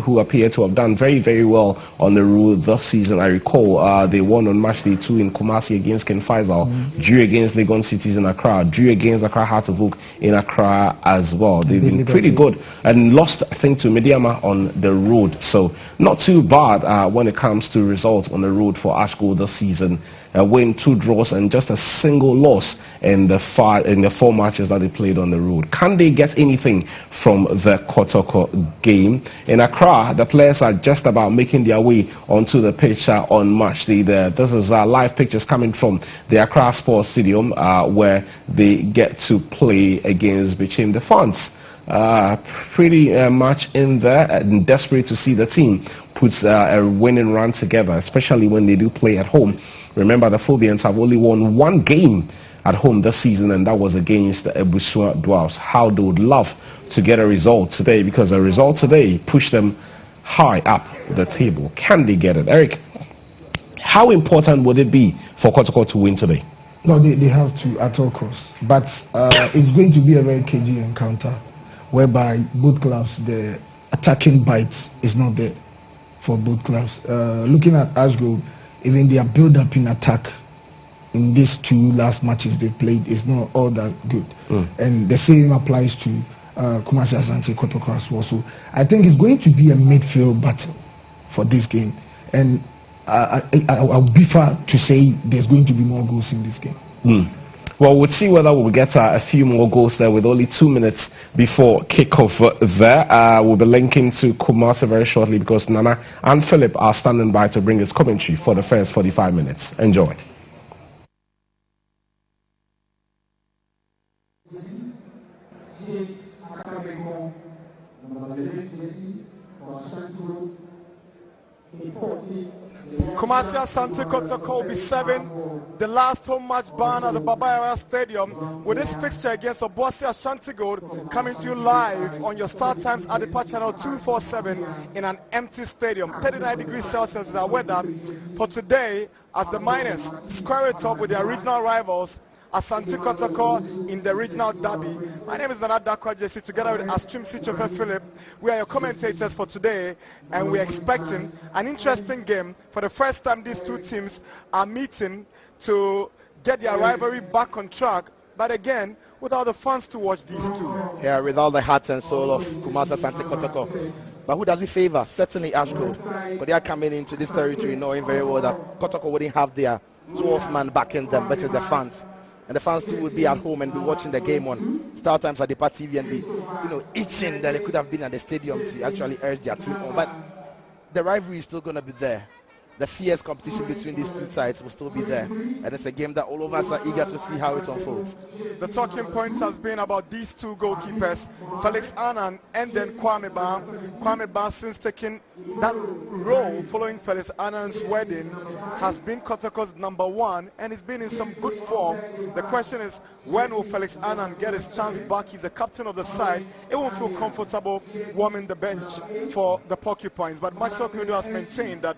who appear to have done very, very well on the road this season. I recall they won on match day 2 in Kumasi against Ken Faisal, drew against Legon Cities in Accra, drew against Accra Heart of Oak in Accra as well. They've been pretty good and lost, I think, to Mediama on the road. So not too bad when it comes to results on the road for Ashgold this season. A win, 2 draws, and just a single loss in the 4 matches that they played on the road. Can they get anything from the Kotoko game? In Accra, the players are just about making their way onto the pitch on match day there. This is live pictures coming from the Accra Sports Stadium where they get to play against Bichim. The fans pretty much in there and desperate to see the team puts a winning run together, especially when they do play at home. Remember, the Phobians have only won 1 game at home this season, and that was against the Ebusua Dwarfs. How they would love to get a result today, because a result today pushed them high up the table. Can they get it? Eric, how important would it be for Kotoko to win today? No, they have to at all costs. But it's going to be a very cagey encounter, whereby both clubs, the attacking bites is not there for both clubs. Looking at Ashgold, even their build-up in attack in these 2 last matches they played is not all that good. And the same applies to Kumasi Asante Kotoko as well. So I think it's going to be a midfield battle for this game. And I'll be far to say there's going to be more goals in this game. Well, we'll see whether we'll get a few more goals there with only 2 minutes before kickoff there. We'll be linking to Kumasi very shortly because Nana and Philip are standing by to bring his commentary for the first 45 minutes. Enjoy. Kumasi Asante Kotoko will be serving the last home match ban at the Babayara Stadium with this fixture against Obuasi Ashanti coming to you live on your Star Times Adepa channel 247 in an empty stadium. 39 degrees Celsius is our weather for today as the Miners square it up with their regional rivals Asante Kotoko in the regional derby. My name is Nana Dakwa JC together with Astrim Sichofe Philip. We are your commentators for today and we're expecting an interesting game. For the first time these 2 teams are meeting to get their rivalry back on track, but again without the fans to watch these 2. Yeah, with all the heart and soul of Kumasi Asante Kotoko. But who does it favor? Certainly Ashgold. But they are coming into this territory knowing very well that Kotoko wouldn't have their 12th man backing them, which is the fans. And the fans too would be at home and be watching the game on Star Times at the TV and be, itching that they could have been at the stadium to actually urge their team on. But the rivalry is still going to be there. The fierce competition between these 2 sides will still be there. And it's a game that all of us are eager to see how it unfolds. The talking points has been about these 2 goalkeepers, Felix Annan and then Kwame Ba. Kwame Ba, since taking that role following Felix Annan's wedding, has been Kotoko's #1 and he's been in some good form. The question is, when will Felix Annan get his chance back? He's the captain of the side. It won't feel comfortable warming the bench for the Porcupines. But Maxwell Knudo has maintained that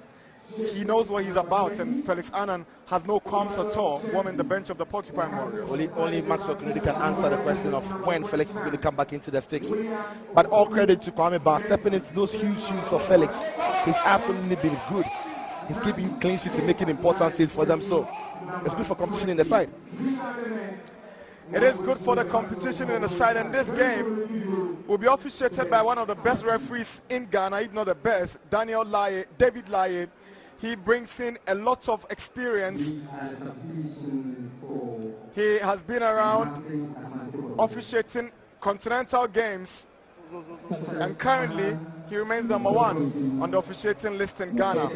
he knows what he's about, and Felix Annan has no qualms at all warming the bench of the Porcupine Warriors. Only Maxwell Knudo can answer the question of when Felix is going to come back into the sticks. But all credit to Kwame Ba stepping into those huge shoes of Felix. He's absolutely been good. He's keeping clean sheets and making important saves for them. So it's good for competition in the side. It is good for the competition in the side, and this game will be officiated by one of the best referees in Ghana, if not the best, David Laye. He brings in a lot of experience. He has been around officiating continental games, and currently he remains #1 on the officiating list in Ghana.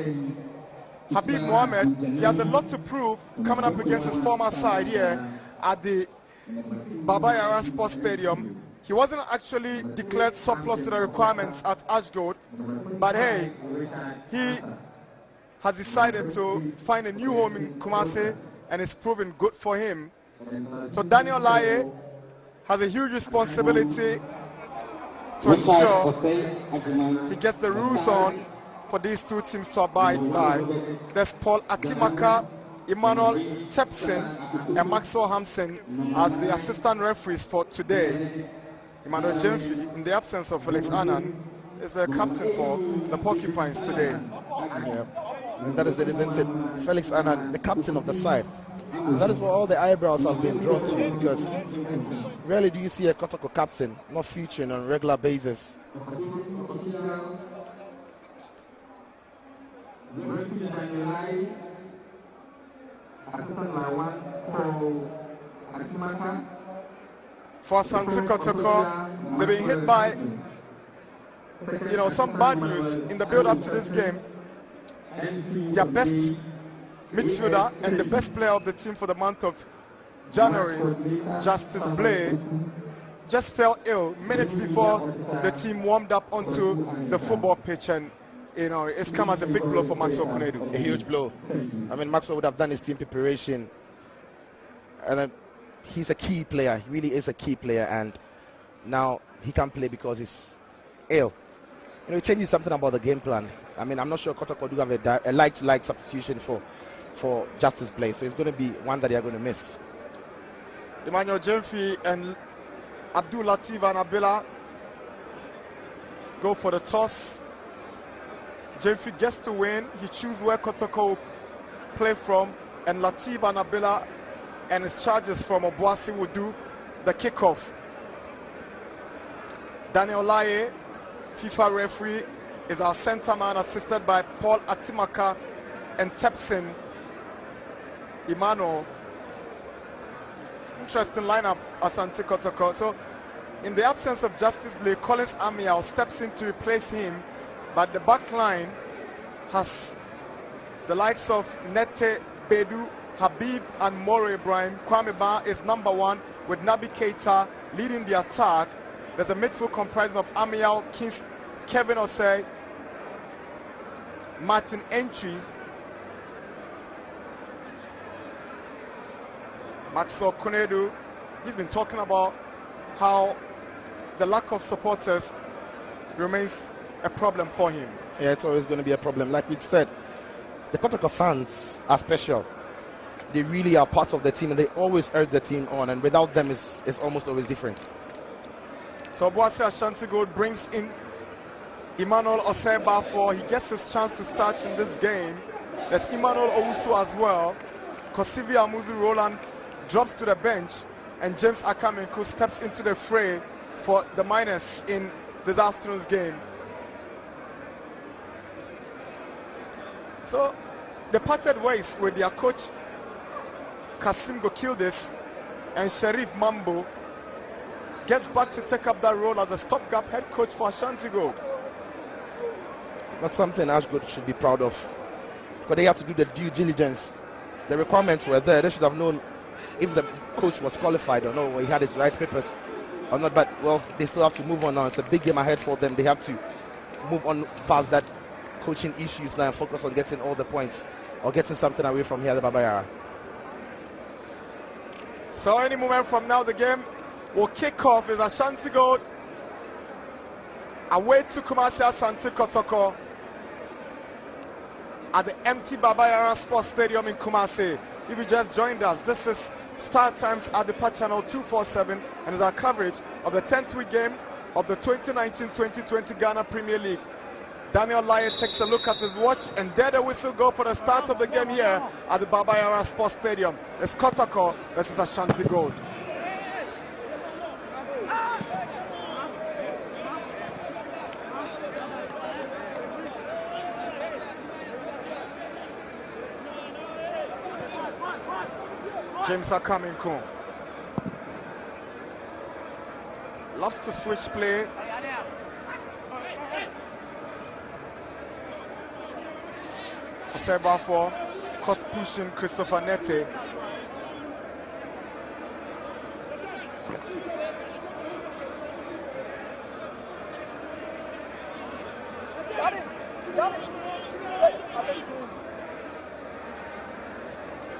Habib Mohamed, he has a lot to prove coming up against his former side here at the Babayara Sports Stadium. He wasn't actually declared surplus to the requirements at Ashgold, but hey, he has decided to find a new home in Kumasi, and it's proven good for him. So Daniel Laye has a huge responsibility to ensure he gets the rules on for these 2 teams to abide by. There's Paul Atimaka, Emmanuel Tepsin, and Maxwell Hampson as the assistant referees for today. Emmanuel Jemfi, in the absence of Felix Annan, is a captain for the Porcupines today. Yeah, and that is it, isn't it? Felix Annan, the captain of the side. And that is what all the eyebrows have been drawn to, because rarely do you see a Kotoko captain not featuring on a regular basis. For Asante Kotoko, they've been hit by, some bad news in the build-up to this game. Their best midfielder and the best player of the team for the month of January, Justice Blay, just fell ill minutes before the team warmed up onto the football pitch, and it's come as a big blow for Maxwell Kunedu. A huge blow. I mean, Maxwell would have done his team preparation, and then he's a key player. He really is a key player, and now he can't play because he's ill. It changes something about the game plan. I mean, I'm not sure Kotoko do have a like-to-like substitution for Justice Blay, so it's going to be one that they are going to miss. Emmanuel Jemfi and Abdul Latif Anabila go for the toss. Jemfi gets to win. He chooses where Kotoko will play from, and Latif Anabila and his charges from Obuasi will do the kickoff. Daniel Laye, FIFA referee, is our center man, assisted by Paul Atimaka and Tepsin Imano. Interesting lineup, Asante Kotoko. So, in the absence of Justice Blay, Collins Amial steps in to replace him, but the back line has the likes of Nete, Bedu, Habib, and Moro Ibrahim. Kwame Ba is number one, with Nabi Keita leading the attack. There's a midfield comprising of Amial, Kings, Kevin Osei, Martin Entry, Maxwell Kunedu. He's been talking about how the lack of supporters remains a problem for him. Yeah, it's always going to be a problem. Like we said, the Kotoko fans are special. They really are part of the team, and they always urge the team on, and without them it's almost always different. So Obuasi Ashanti brings in Emmanuel Osei-Bafo. He gets his chance to start in this game. There's Emmanuel Owusu as well. Kosivi Amuzu Roland drops to the bench, and James Akamenko steps into the fray for the Miners in this afternoon's game. So they parted ways with their coach Kasim Gokildis, and Sharif Mambo gets back to take up that role as a stopgap head coach for Ashanti Gold. That's something Ashgold should be proud of, but they have to do the due diligence. The requirements were there. They should have known if the coach was qualified or not, or he had his right papers or not. But well, they still have to move on now. It's a big game ahead for them. They have to move on past that coaching issues now and focus on getting all the points or getting something away from here at the Baba Yara. So any moment from now, the game will kick off. Is Ashanti Gold away to Kumasi Asante Kotoko at the empty Baba Yara Sports Stadium in Kumasi. If you just joined us, this is Start Times at the Patch Channel 247, and is our coverage of the 10th week game of the 2019-2020 Ghana Premier League. Daniel Lyon takes a look at his watch, and there the whistle go for the start of the game here at the Baba Yara Sports Stadium. It's Kotoko versus Ashanti Gold. James Akaminko loves to switch play. Seba for cut pushing Christopher Nete.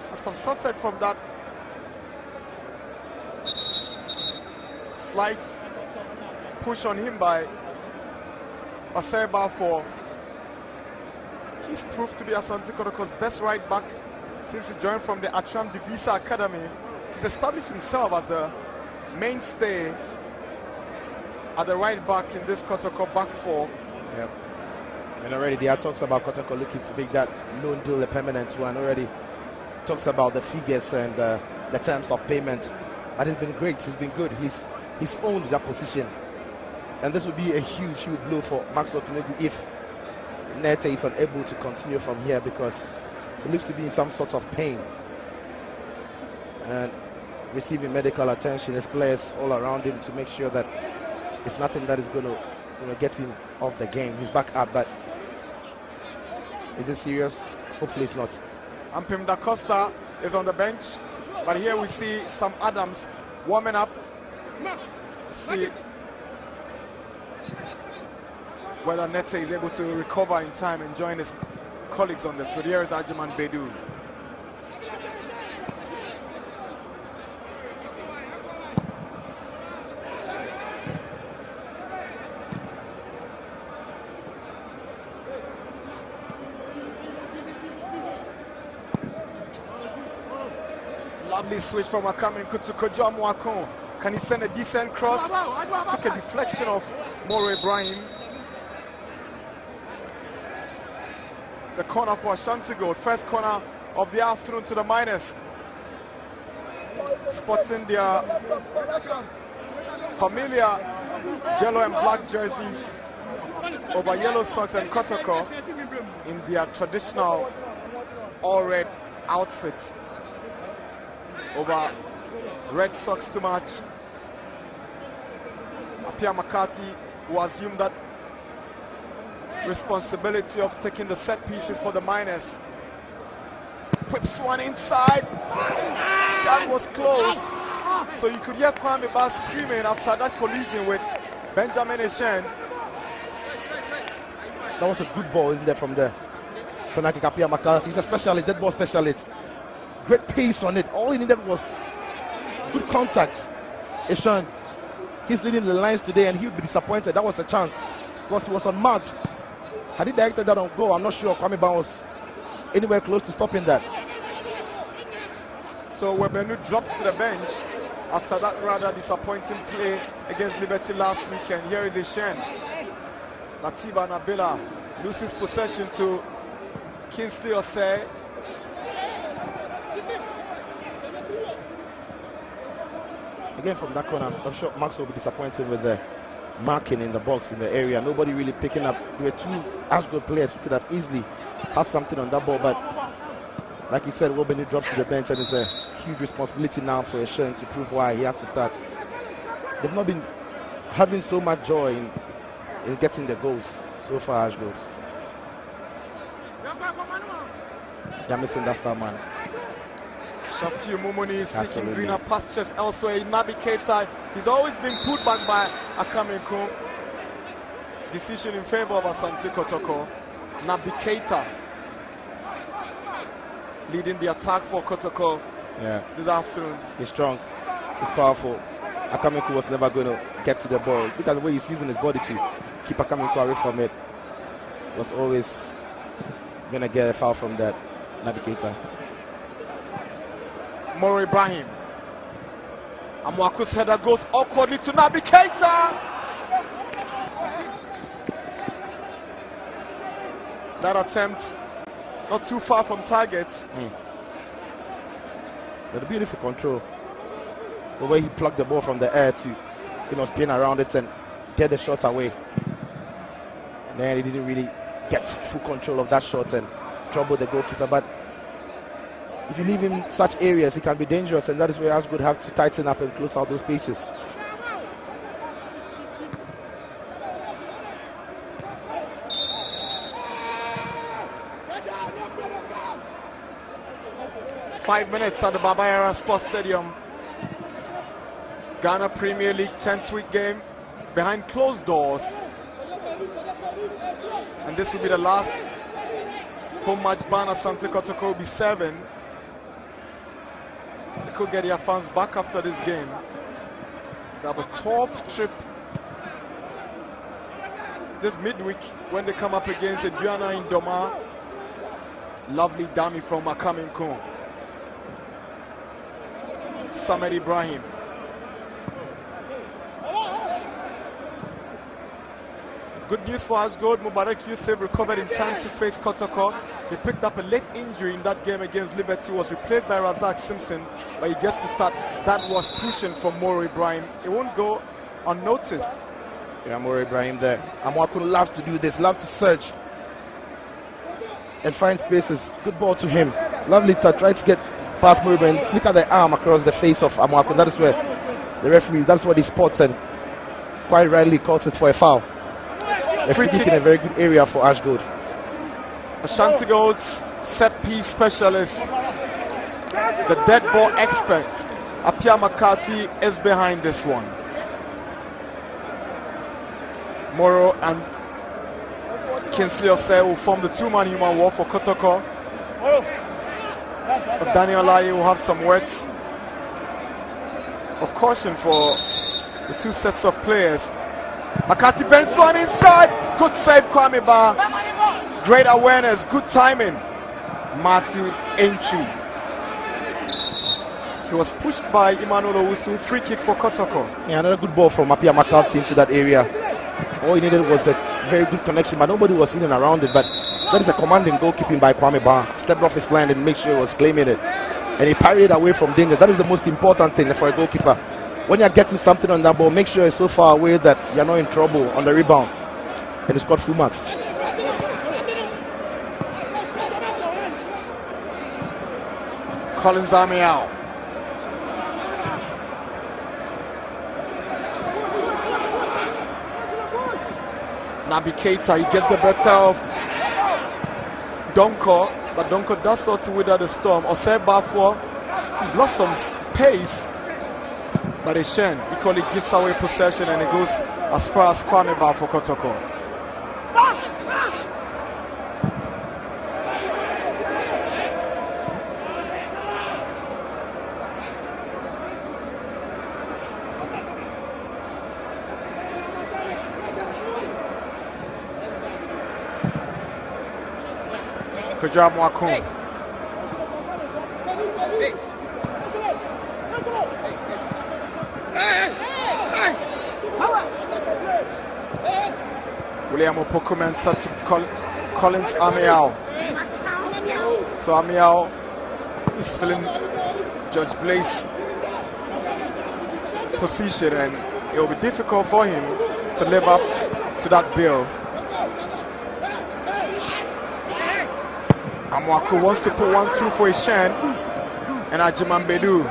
Must have suffered from that slight push on him by Osei-Bafo. He's proved to be Asante Kotoko's best right back since he joined from the Atram Divisa Academy. He's established himself as the mainstay at the right back in this Kotoko back four. Yep. And already there are talks about Kotoko looking to make that loan deal a permanent one. Already talks about the figures and the terms of payment. But it's been great. He's been good. He's owned that position. And this would be a huge blow for Maxwell Kinegu if Nete is unable to continue from here, because he looks to be in some sort of pain and receiving medical attention. His players all around him to make sure that it's nothing that is going to get him off the game. He's back up, but is it serious? Hopefully it's not. Ampim Da Costa is on the bench, but here we see Sam Adams warming up. See whether Nete is able to recover in time and join his colleagues on the field. Here is Ajiman Bedu. Lovely switch from Akaminko to Kojo Mwakon. Can he send a decent cross? Took a deflection of Moro Ibrahim. The corner for Ashanti Gold. First corner of the afternoon to the miners. Spotting their familiar yellow and black jerseys over yellow socks and Kotoko in their traditional all-red outfit over red socks to match. Apia McCarthy, who assumed that responsibility of taking the set pieces for the miners, whips one inside. That was close. So you could hear Kwame Ba screaming after that collision with Benjamin Eshen. That was a good ball in there from the Konaki Apia McCarthy. He's a specialist, dead ball specialist. Great pace on it. All he needed was good contact. Eshan, he's leading the lines today, and he would be disappointed. That was a chance because he was unmarked. Had he directed that on goal, I'm not sure Kwame Ba was anywhere close to stopping that. So Webenu drops to the bench after that rather disappointing play against Liberty last weekend. Here is Eshen. Latiba Nabila loses possession to Kingsley Osei. Again from that corner, I'm sure Max will be disappointed with the marking in the box in the area. Nobody really picking up. There were two Ashgold players who could have easily had something on that ball, but like he said, Wobeni drops to the bench, and it's a huge responsibility now for Eshen to prove why he has to start. They've not been having so much joy in getting the goals so far, Ashgold. They're missing that star man. Shafiu Mumuni is seeking greener pastures elsewhere. Nabi Keita, he's always been put back by Akaminko. Decision in favor of Asante Kotoko. Nabi Keita leading the attack for Kotoko this afternoon. He's strong, he's powerful. Akaminko was never going to get to the ball. Look at the way he's using his body to keep Akaminko away from it. Was always going to get a foul from that. Nabi Keita. Moro Ibrahim. Amwaku's header goes awkwardly to Nabi Keita. That attempt not too far from target. But a beautiful control. The way he plucked the ball from the air to spin around it and get the shot away. And then he didn't really get full control of that shot and trouble the goalkeeper. But if you leave him such areas, he can be dangerous, and that is where Ashgold have to tighten up and close out those spaces. Five minutes at the Baba Yara Sports Stadium. Ghana Premier League 10th week game behind closed doors. And this will be the last home match Bana Asante Kotoko will be serving. They could get their fans back after this game. They have a tough trip this midweek when they come up against Aduana in Doma. Lovely dummy from Akaminko. Samed Ibrahim. Good news for Ashgold. Mubarak Yusuf recovered in time to face Kotoko. He picked up a late injury in that game against Liberty. Was replaced by Razak Simpson, but he gets to start. That was pushing for Moro Ibrahim. It won't go unnoticed. Yeah, Moro Ibrahim there. Amwakun loves to do this, loves to search and find spaces. Good ball to him. Lovely touch. Tries to get past Moro Ibrahim. Look at the arm across the face of Amwakun. That is where the referee, that's what he spots and quite rightly calls it for a foul. A free kick in a very good area for Ashgold. Ashanti Gold's set piece specialist, the dead ball expert, Apia McCarthy, is behind this one. Moro and Kingsley Osei will form the two-man human wall for Kotoko. But Daniel Lai will have some words of caution for the two sets of players. McCarthy bends one inside. Good save, Kwame Ba. Great awareness, good timing. Matthew Entry. He was pushed by Emmanuel Owusu. Free kick for Kotoko. Yeah, another good ball from Apia McCarthy into that area. All he needed was a very good connection, but nobody was in and around it. But that is a commanding goalkeeping by Kwame Ba. Stepped off his line and made sure he was claiming it. And he parried it away from danger. That is the most important thing for a goalkeeper. When you're getting something on that ball, make sure it's so far away that you're not in trouble on the rebound. And he scored full marks. Collins Amiao. Nabi Keita, he gets the better of Donko, but Donko does so to wither the storm. Osei Bafo, he's lost some pace, but Eshen equally gives away possession and it goes as far as Kwame Ba for Kotoko. Kajab Mwakun. William Opokumen to Collins Amiao. So Amiao is filling Judge Blake's position and it will be difficult for him to live up to that bill. Amwaku wants to put one through for Eshen, and Ajiman Bedu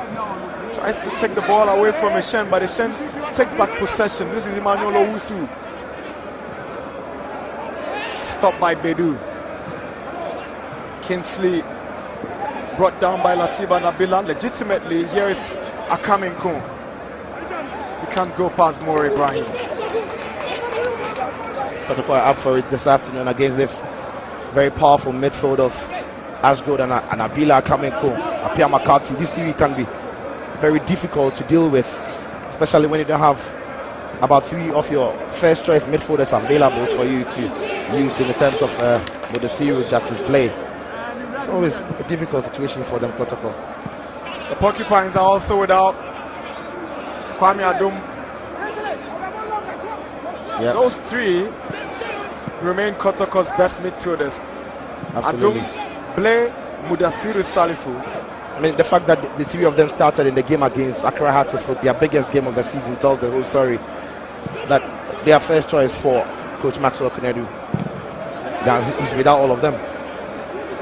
tries to take the ball away from Eshen, but Eshen takes back possession. This is Emmanuel Owusu. Stopped by Bedu. Kingsley brought down by Latiba Nabila. Legitimately, here is Akaminko. He can't go past Moro Ibrahim. Kotoko are up for it this afternoon against this very powerful midfield of Ashgold and Abila Kamenko, Apia McCarthy. These three can be very difficult to deal with, especially when you don't have about three of your first choice midfielders available for you to use in the terms of with the serial justice play. It's always a difficult situation for them, Kotoko. The Porcupines are also without Kwame Adum. Yep. Those three remain Kotoko's best midfielders. Absolutely. Adum, Blay, Mudasiru Salifu. I mean, the fact that the three of them started in the game against Accra Hartlepool, their biggest game of the season, tells the whole story. That their first choice for Coach Maxwell Kunedu. He's without all of them.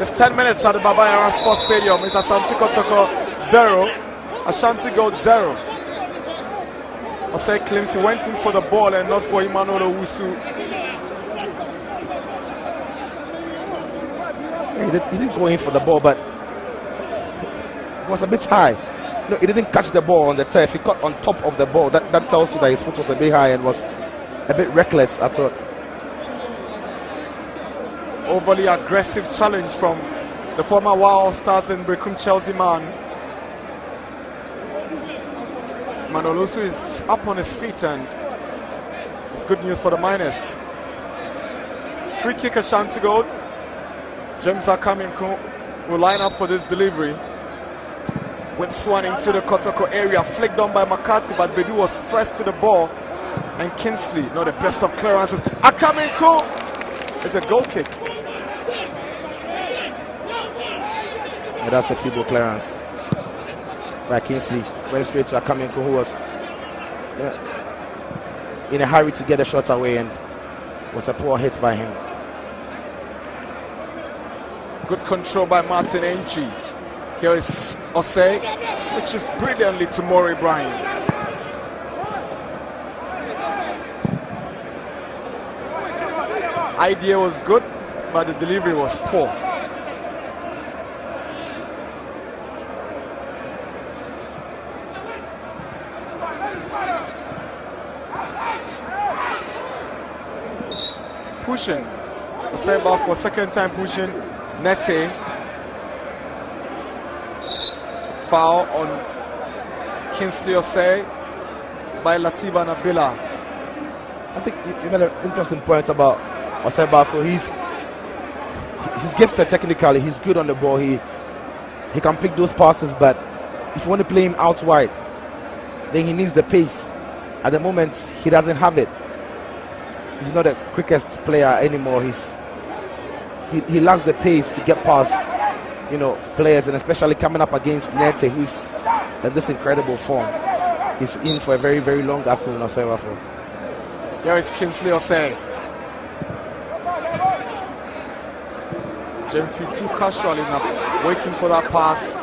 It's 10 minutes at the Baba Yara Sports Stadium. It's Ashanti Kotoko 0, Ashanti Gold 0. Osei claims he went in for the ball and not for Emmanuel Owusu. He didn't go in for the ball, but it was a bit high. No, he didn't catch the ball on the turf. He caught on top of the ball. That tells you that his foot was a bit high and was a bit reckless, I thought. Overly aggressive challenge from the former Wow Stars and Brekum Chelsea man. Manolusu is up on his feet and it's good news for the Miners. Free kick Ashanti Gold. James Akaminko will line up for this delivery. Went swan into the Kotoko area, flicked on by McCarthy, but Bedu was first to the ball and Kingsley, not the best of clearances. Akaminko is a goal kick. Yeah, that's a feeble clearance by Kingsley. Went straight to Akaminko, who was in a hurry to get the shot away, and was a poor hit by him. Good control by Martin Enchi. Here is Osei, switches brilliantly to Maury Bryan. Idea was good, but the delivery was poor. Pushing. Osei for second time pushing. Nete. Foul on Kingsley Osei by Latiba Nabila. I think you made an interesting point about Osei Bafo. He's gifted technically. He's good on the ball. He can pick those passes, but if you want to play him out wide, then he needs the pace. At the moment, he doesn't have it. He's not the quickest player anymore. He lacks the pace to get past, players, and especially coming up against Nete, who's in this incredible form. He's in for a very, very long afternoon. Osei Bafo. Here is Kingsley Osei. Jemfi too casual enough, waiting for that pass.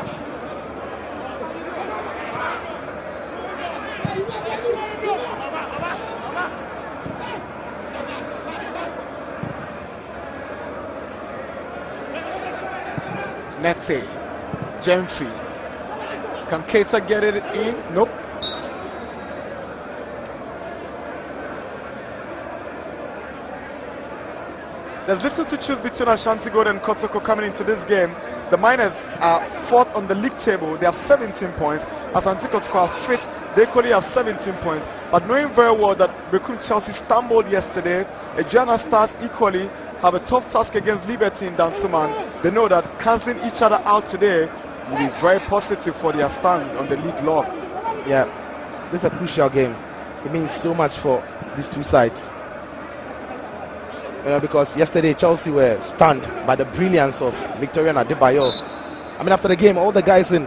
Nete, Jemfi. Can Keita get it in? Nope. There's little to choose between Ashanti Gold and Kotoko coming into this game. The Miners are fourth on the league table. They have 17 points. Ashanti Kotoko are fifth. They equally have 17 points. But knowing very well that Bekum Chelsea stumbled yesterday, Adriana Stars equally have a tough task against Liberty in Dansuman. They know that cancelling each other out today will be very positive for their stand on the league log. Yeah, this is a crucial game. It means so much for these two sides. Because yesterday Chelsea were stunned by the brilliance of Victorian Adebayo. I mean, after the game, all the guys in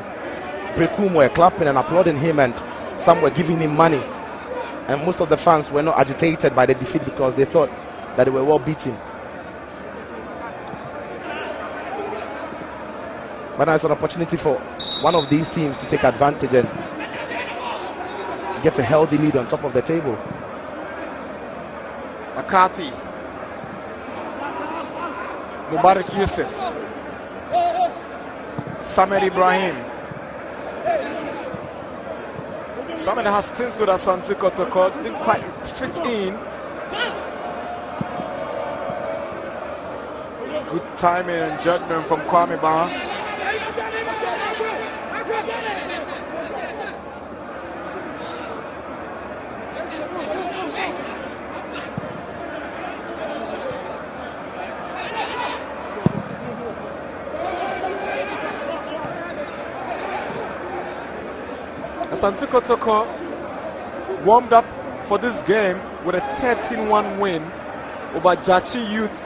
Bekum were clapping and applauding him, and some were giving him money. And most of the fans were not agitated by the defeat because they thought that they were well beaten. But now it's an opportunity for one of these teams to take advantage and get a healthy lead on top of the table. Akati. Mubarak Yusuf. Samuel Ibrahim. Samuel has stints with Asante Kotoko. Didn't quite fit in. Good timing and judgment from Kwame Ba. Asante Kotoko warmed up for this game with a 13-1 win over Jachi Youth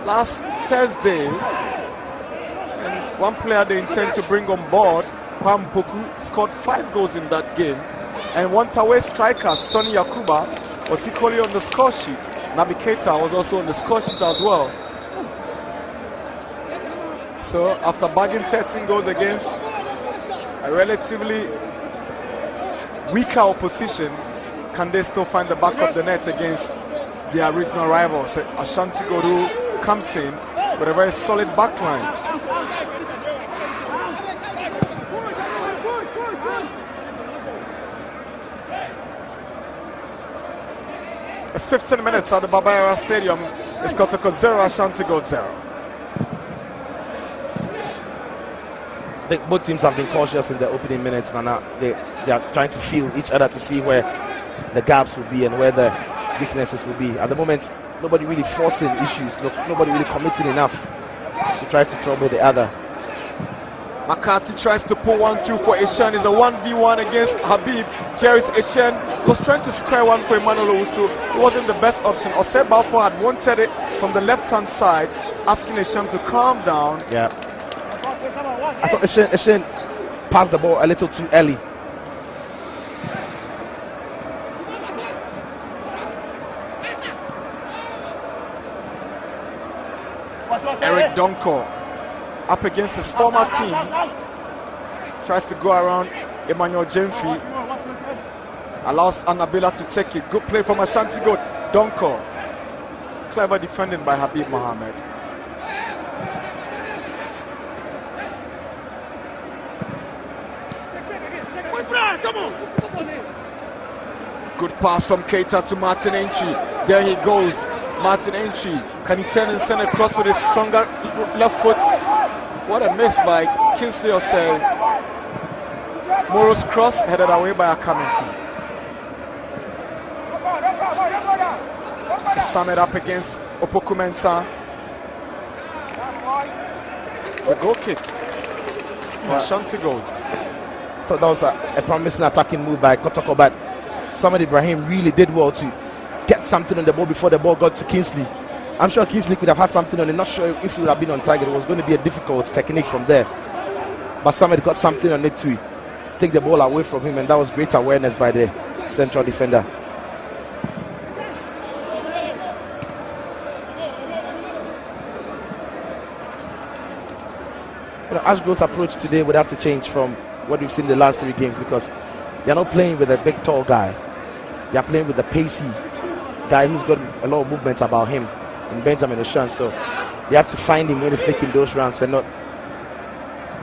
last Thursday. And one player they intend to bring on board, Kwam Boku, scored 5 goals in that game. And one away striker, Sonny Yakuba, was equally on the score sheet. Nabi Keita was also on the score sheet as well. So after bagging 13 goals against a relatively weaker opposition, can they still find the back of the net against their regional rivals? Ashanti Goru comes in with a very solid back line. It's 15 minutes at the Babayara Stadium. It's Kotoko 0, Ashanti Gold 0. I think both teams have been cautious in the opening minutes, and now they are trying to feel each other to see where the gaps will be and where the weaknesses will be. At the moment, nobody really forcing issues, nobody really committing enough to try to trouble the other. McCarthy tries to pull 1-2 for Eshan. It's a 1v1 against Habib. Here is Eshan. Was trying to square one for Emmanuel Owusu. It wasn't the best option. Osei Balfour had wanted it from the left-hand side, asking Eshan to calm down. Yeah. I thought Eshan passed the ball a little too early. Eric Donko up against his former team, tries to go around Emmanuel Jemfi, allows Anabila to take it. Good play from Ashanti Gold. Donko, clever defending by Habib Mohammed. Good pass from Keita to Martin Entry. There he goes. Martin Entry, can he turn and send across with his stronger left foot? What a miss by Kingsley Osei. Moro's cross headed away by Akaminki. Sum it up against Opoku Mensah. The goal kick for Ashanti Gold. So that was a promising attacking move by Kotoko, but Samad Ibrahim really did well to get something on the ball before the ball got to Kingsley. I'm sure Kingsley could have had something on it. Not sure if he would have been on target. It was going to be a difficult technique from there. But Samad got something on it to take the ball away from him, and that was great awareness by the central defender. But Ashgold's approach today would have to change from what we've seen the last 3 games, because they're not playing with a big tall guy. They're playing with a pacey guy who's got a lot of movement about him in Benjamin Oshan. So they have to find him when he's making those runs and not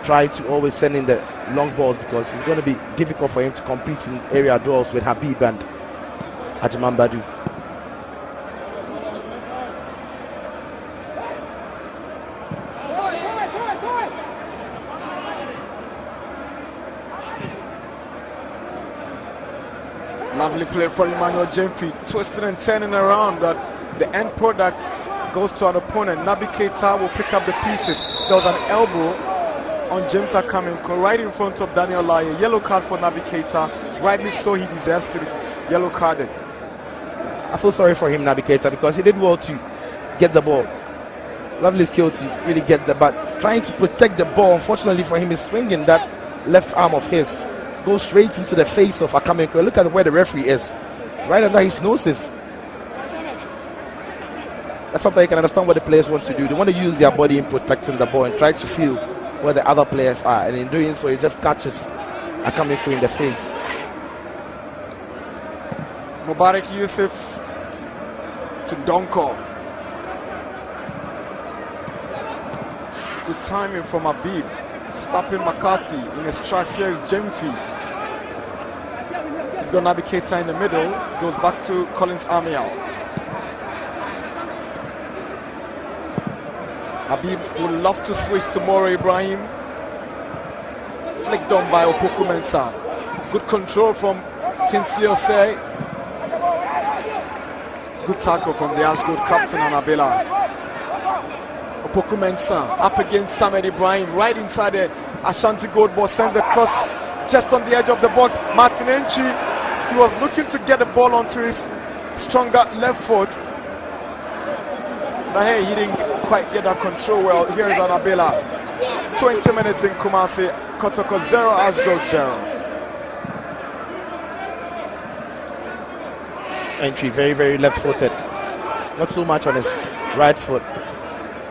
try to always send in the long balls, because it's going to be difficult for him to compete in area duels with Habib and Ajiman Badu. Lovely play from Emmanuel Jemfi, twisting and turning around, but the end product goes to an opponent. Naby Keita will pick up the pieces. There was an elbow on James Akaminko right in front of Daniel Laye. Yellow card for Naby Keita. Rightly so, he deserves to be yellow carded. I feel sorry for him, Naby Keita, because he did well to get the ball. Lovely skill to really get the, but trying to protect the ball, unfortunately for him, is swinging that left arm of his. Goes straight into the face of Akaminko. Look at where the referee is. Right under his noses. That's something you can understand what the players want to do. They want to use their body in protecting the ball and try to feel where the other players are. And in doing so, he just catches Akaminko in the face. Mubarak Yusuf to Donko. Good timing from Habib. Stopping McCarthy in his tracks. Here is Jemfi. He's got Naby Keita in the middle. Goes back to Collins Amiel. Habib would love to switch to Moro Ibrahim. Flicked on by Opoku Mensah. Good control from Kingsley Osei. Good tackle from the Ashgold captain Anabila. Opoku Mensah up against Samad Ibrahim, right inside the Ashanti Gold ball, sends a cross just on the edge of the box. Martin Enchi, he was looking to get the ball onto his stronger left foot, but hey, he didn't quite get that control well. Here is Anabila. 20 minutes in Kumasi. Kotoko 0, Ashgold 0. Entry very, very left-footed. Not too much on his right foot.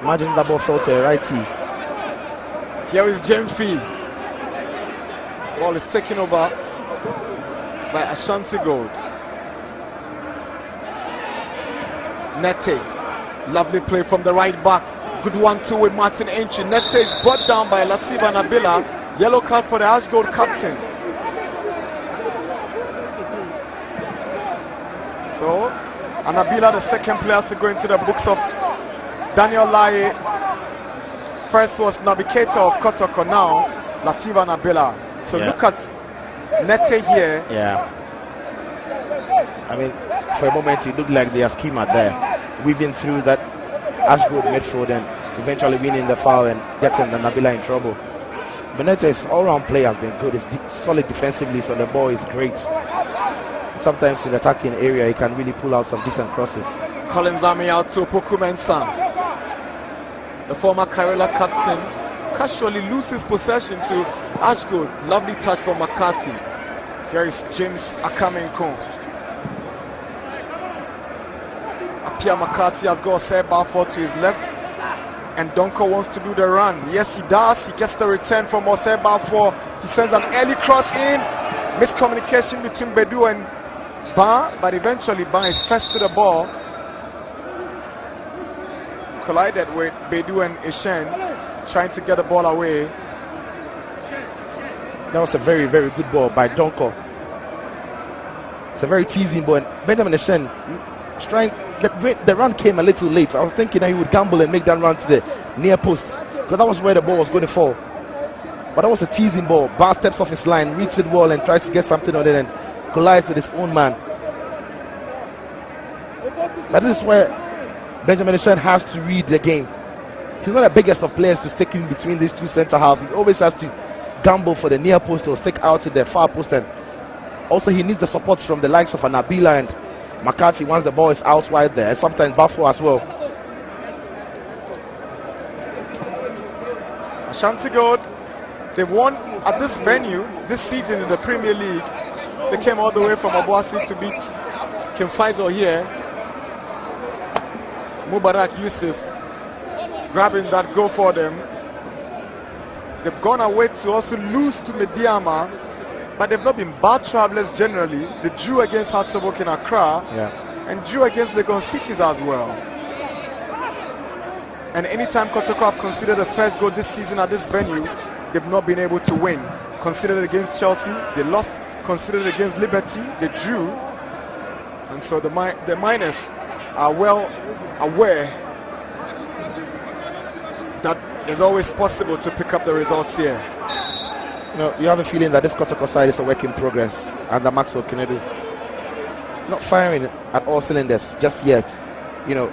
Imagine that ball fell to a righty. Here is Jemfi. Ball is taken over by Ashanti Gold. Nete. Lovely play from the right back. Good 1-2 with Martin Enchi. Nete is brought down by Latiba Nabila. Yellow card for the Ashgold captain. So, Anabila, the second player to go into the books of Daniel Laye. First was Naby Keita of Kotoko, now Latiba Nabila. So look at Nete here. Yeah. I mean, for a moment it looked like their schema there, weaving through that Ashgold midfield and eventually winning the foul and getting the Nabila in trouble. Benitez's all-round play has been good. It's solid defensively, so the ball is great. Sometimes in the attacking area, he can really pull out some decent crosses. Collins Army out to Poku Mensah. The former Karela captain casually loses possession to Ashgold. Lovely touch from McCarthy. Here is James Akamenko. Apia McCarthy has got Sir Balfour to his left, and Donko wants to do the run. Yes, he does. He gets the return from Osei Balfour. He sends an early cross in. Miscommunication between Bedu and Ba, but eventually Ba is first to the ball. Collided with Bedu and Ishen, trying to get the ball away. That was a very, very good ball by Donko. It's a very teasing ball. And Benjamin Ishen was trying. The run came a little late. I was thinking that he would gamble and make that run to the near post, because that was where the ball was going to fall. But that was a teasing ball. Ba steps off his line, reads it well, and tries to get something on it, and collides with his own man. But this is where Benjamin Ishen has to read the game. He's not the biggest of players to stick in between these two centre halves. He always has to gamble for the near post or stick out to the far post, and also he needs the support from the likes of Anabila and McCarthy once the ball is out wide there, and sometimes Buffalo as well. Ashanti Gold, they won at this venue this season in the Premier League. They came all the way from Obuasi to beat King Faisal here. Mubarak Yusuf grabbing that goal for them. They've gone away to also lose to Mediama, but they've not been bad travelers generally. They drew against Hearts of Oak in Accra, and drew against Legon Cities as well. And anytime Kotoko have considered the first goal this season at this venue, they've not been able to win. Considered against Chelsea, they lost. Considered against Liberty, they drew. And so the Miners are well aware that it's always possible to pick up the results here. You know, you have a feeling that this Kotoko side is a work in progress under Maxwell Kinedu. Not firing at all cylinders just yet. You know,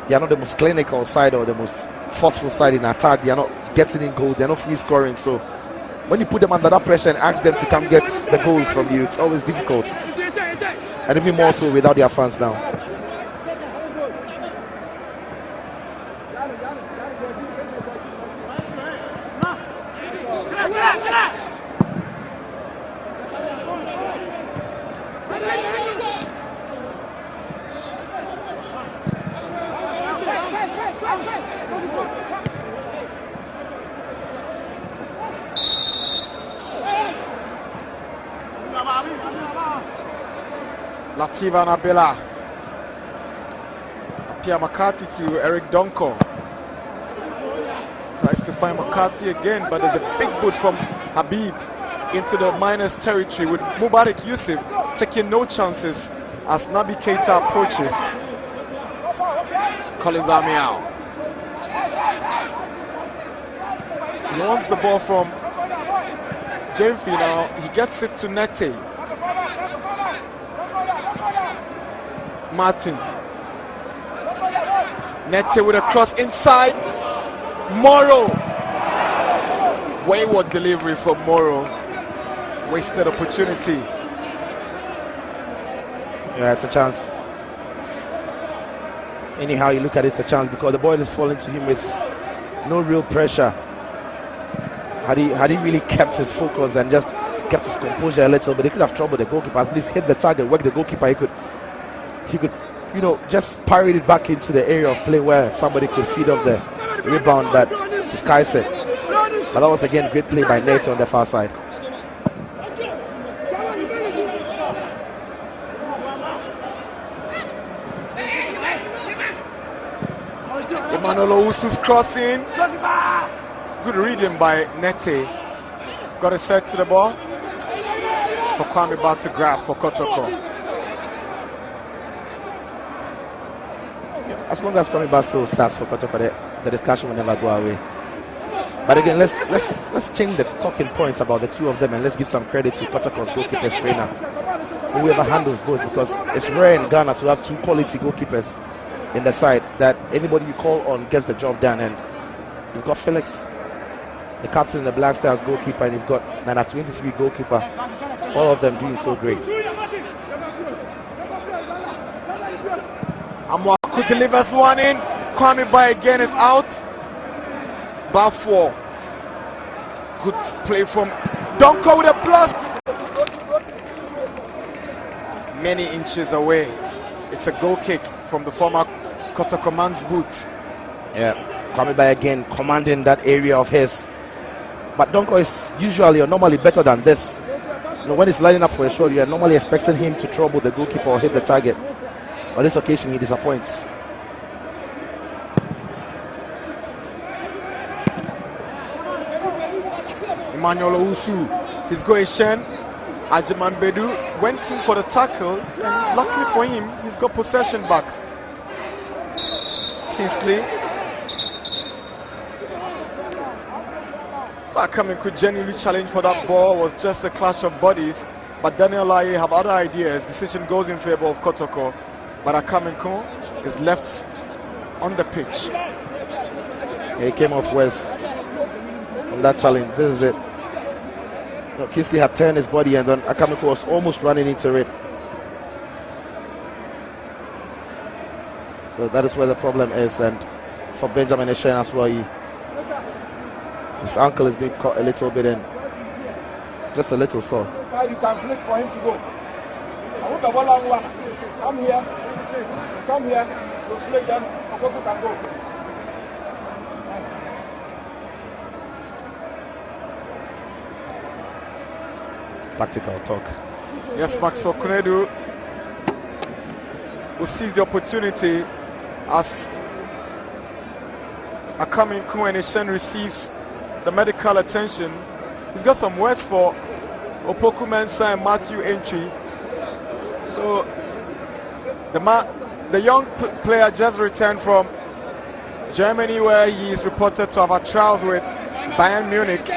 they are not the most clinical side or the most forceful side in attack. They are not getting in goals. They are not free scoring. So when you put them under that pressure and ask them to come get the goals from you, it's always difficult. And even more so without their fans now. Lativa Nabila. Apia McCarthy to Eric Donko. Tries to find McCarthy again, but there's a big boot from Habib into the Miners' territory with Mubarak Yusuf taking no chances as Nabi Keita approaches. Collins Amiao. He wants the ball from Jamfi now. He gets it to Nete. Martin. Nete with a cross inside. Moro. Wayward delivery from Moro. Wasted opportunity. Yeah, it's a chance. Anyhow you look at it, it's a chance because the ball is falling to him with no real pressure. Had he really kept his focus and just kept his composure a little, but he could have troubled the goalkeeper. At least hit the target, work the goalkeeper. He could, you know, just pirate it back into the area of play where somebody could feed off the rebound that Sky said. But that was again great play by Nate on the far side. Emmanuel Owusu's crossing. Good reading by Nete. Got a set to the ball for Kwame Ba to grab for Kotoko. As long as Kwame Ba still starts for Kotoko, the discussion will never go away. But again, let's change the talking points about the two of them, and let's give some credit to Kotoko's goalkeepers trainer, whoever handles both, because it's rare in Ghana to have two quality goalkeepers in the side that anybody you call on gets the job done. And you've got Felix the captain and the Black Stars goalkeeper, and you've got Nana 23 goalkeeper. All of them doing so great. Amwaku delivers one in. Kwame by again is out. Bar 4. Good play from Donko with a blast. Many inches away. It's a goal kick from the former Kotoko man's boot. Yeah, Kwame by again commanding that area of his. But Donko is usually or normally better than this. You know, when he's lining up for a shot, you are normally expecting him to trouble the goalkeeper or hit the target. On this occasion, he disappoints. Emmanuel Owusu, his goation. Ajiman Bedu went in for the tackle, and luckily for him, he's got possession back. Kingsley. Akamin could genuinely challenge for that ball, was just a clash of bodies. But Daniel Lai have other ideas. Decision goes in favor of Kotoko. But Akamin is left on the pitch. He came off West on that challenge. This is it. No, Kingsley had turned his body and then Akamiko was almost running into it. So that is where the problem is, and for Benjamin Eshen as well, his ankle is being caught a little bit in. Just a little sore. You can flick for him to go. I want the ball on one. Come here. Come here. You flick them. Kotoko can go. Tactical talk. Yes, Maxwell Kunedu will seize the opportunity as Akamin Kuenishen receives the medical attention. He's got some words for Opoku Mensah and Matthew Entry. So the young player just returned from Germany, where he is reported to have had trials with Bayern Munich.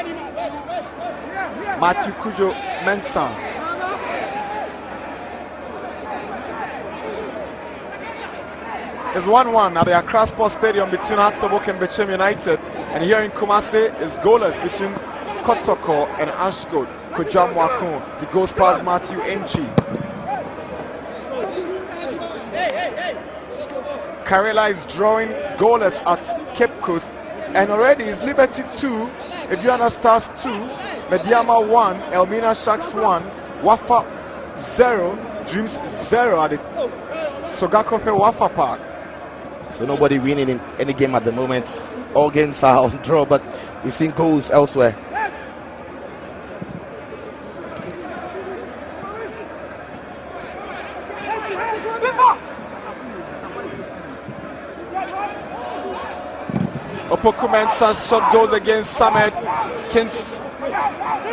Matthew Kujo Mensah. It's 1-1 at the Accra Sports Stadium between Hearts of Oak and Bechem United, and here in Kumasi is goalless between Kotoko and Ashgold. Kojam Wakun, he goes past Matthew Enchi. Karela is drawing goalless at Cape Coast, and already it's Liberty 2, Aduana Stars 2, Mediama 1, Elmina Sharks 1, Wafa 0, Dreams 0 at the Sogakope Wafa Park. So nobody winning in any game at the moment. All games are on draw, but we've seen goals elsewhere. Opoku Mensah's shot goes against Samed.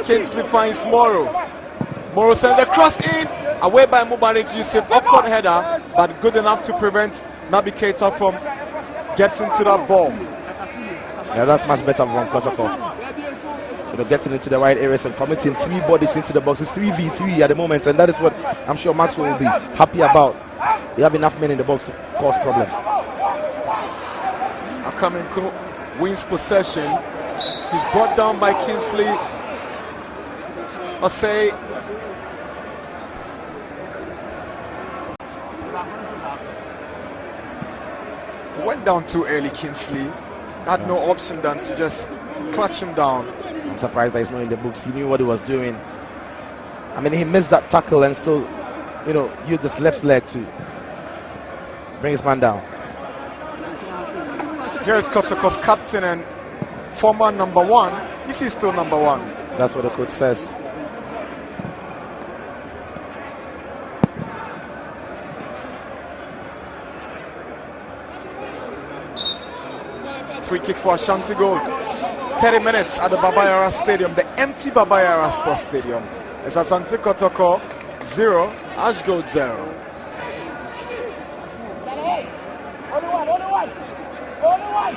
Kingsley finds Moro. Moro sends the cross in. Away by Mubarak Yusuf. Upward header, but good enough to prevent Nabi Keita from getting to that ball. Yeah, that's much better from Kotoko. You know, getting into the right areas and committing 3 bodies into the box. It's 3v3 at the moment, and that is what I'm sure Maxwell will be happy about. They have enough men in the box to cause problems. Akamin wins possession. He's brought down by Kingsley Osei. Went down too early, Kingsley. Had no option than to just clutch him down. I'm surprised that he's not in the books. He knew what he was doing. I mean, he missed that tackle and still, you know, used his left leg to bring his man down. Here's Kotoko's captain and former number 1. This is still number 1. That's what the coach says. Free kick for Ashanti Gold. 30 minutes at the Babayara Stadium, the empty Babayara Sports Stadium. It's Asante Kotoko 0, Ashgold 0.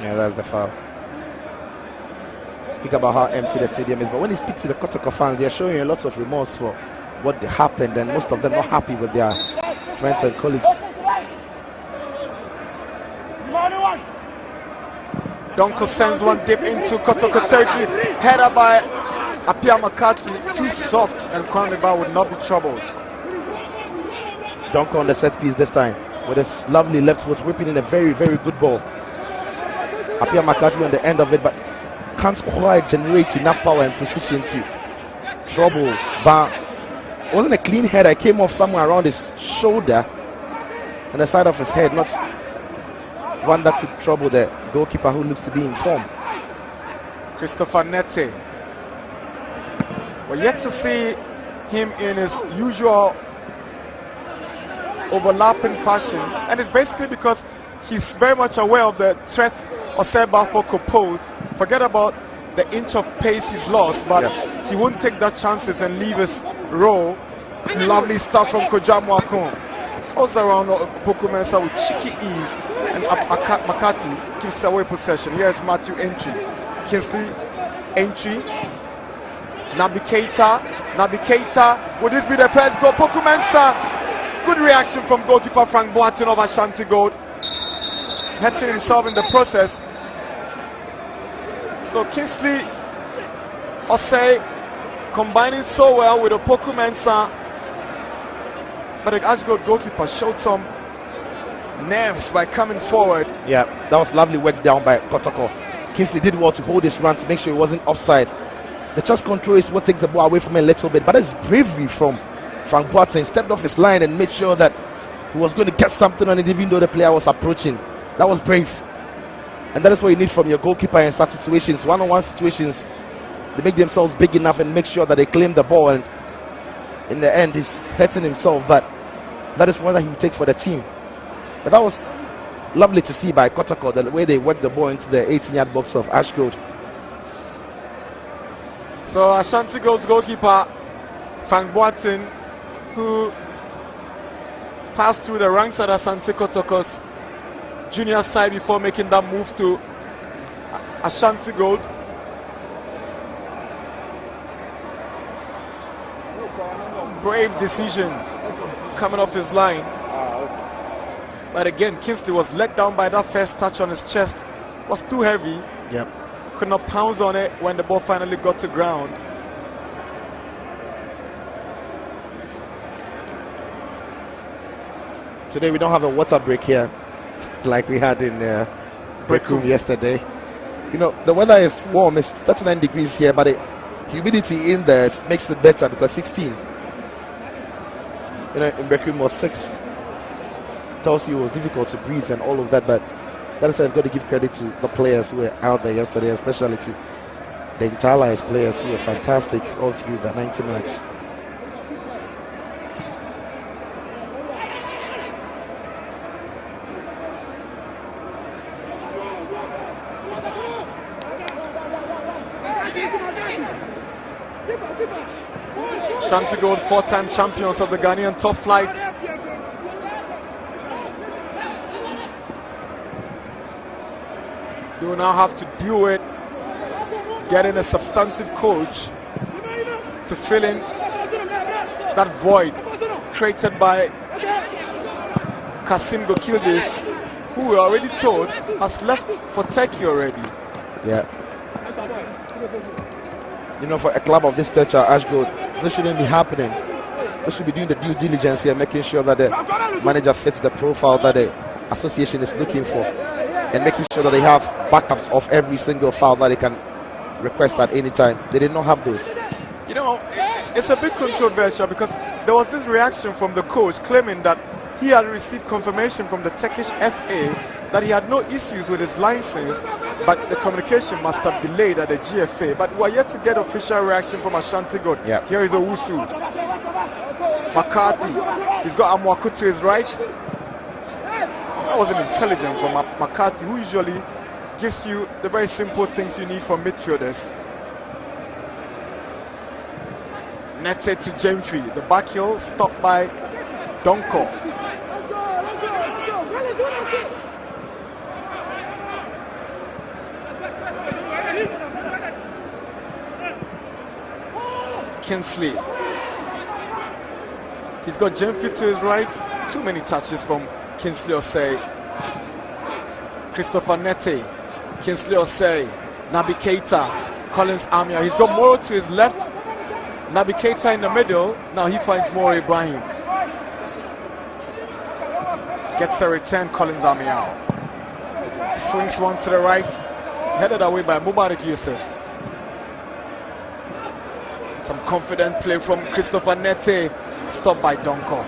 Yeah, that's the foul. Speak about how empty the stadium is, but when he speaks to the Kotoko fans, they're showing a lot of remorse for what happened, and most of them not happy with their friends and colleagues. Donko sends one deep into Kotoko territory. Header by Apia McCarthy. Too soft, and Kwame Ba would not be troubled. Donko on the set piece this time with his lovely left foot, whipping in a very, very good ball. Apia McCarthy on the end of it, but can't quite generate enough power and precision to trouble. But it wasn't a clean header. It came off somewhere around his shoulder and the side of his head, not one that could trouble the goalkeeper who looks to be in form. Christopher Nete. We're yet to see him in his usual overlapping fashion, and it's basically because he's very much aware of the threat Osei could pose. Forget about the inch of pace he's lost, but he won't take that chances and leave his role. Lovely stuff from Kojamu Akon. Also around Pokumensa with cheeky ease, and Makati gives away possession. Here's Matthew Entry. Kingsley Entry. Naby Keita. Would this be the first goal? Pokumensa. Good reaction from goalkeeper Frank Boateng of Ashanti Gold. Hurting himself in the process. So Kingsley Osei combining so well with Opoku Mensah, but the Ashgold goalkeeper showed some nerves by coming forward. Yeah, that was lovely work down by Kotoko. Kingsley did well to hold his run to make sure he wasn't offside. The chest control is what takes the ball away from him a little bit, but it's bravery from Frank Boateng. Stepped off his line and made sure that he was going to get something on it even though the player was approaching. That was brave. And that is what you need from your goalkeeper in such situations. One-on-one situations, they make themselves big enough and make sure that they claim the ball, and in the end he's hurting himself, but that is one that he will take for the team. But that was lovely to see by Kotoko, the way they worked the ball into the 18-yard box of Ashgold. So Ashanti Gold's goalkeeper Frank Boateng, who passed through the ranks at Asante Kotoko's junior side before making that move to Ashanti Gold. Brave decision coming off his line. But again, Kingsley was let down by that first touch on his chest. Was too heavy. Yep. Could not pounce on it when the ball finally got to ground. Today we don't have a water break here like we had in break room yesterday. You know, the weather is warm. It's 39 degrees here, but the humidity in there makes it better because 16. You know, in break room was 6. Tells you it was difficult to breathe and all of that, but that is why I've got to give credit to the players who were out there yesterday, especially to the entire players who were fantastic all through the 90 minutes. Ashanti Gold, 4-time champions of the Ghanaian top flight. They will now have to deal with getting a substantive coach to fill in that void created by Kasim Gokildis, who we are already told has left for Turkey already. Yeah. You know, for a club of this stature, Ashgold, this shouldn't be happening. They should be doing the due diligence here, making sure that the manager fits the profile that the association is looking for, and making sure that they have backups of every single foul that they can request at any time. They did not have those. You know, it's a bit controversial because there was this reaction from the coach claiming that he had received confirmation from the Turkish FA that he had no issues with his license, but the communication must have delayed at the GFA. But we are yet to get official reaction from Ashanti Gold. Yep. Here is Owusu. McCarthy. He's got Amwaku to his right. That wasn't intelligent from McCarthy, who usually gives you the very simple things you need from midfielders. Netted to Gentry. The back heel stopped by Donko. Kingsley. He's got Gentry to his right. Too many touches from Kingsley Osei. Christopher Nete. Kingsley Osei, Naby Keita, Collins Amia. He's got Moro to his left, Naby Keita in the middle. Now he finds Moro Ibrahim. Gets a return, Collins Amia. Swings one to the right, headed away by Mubarak Yusuf. Some confident play from Christopher Nete, stopped by Donko.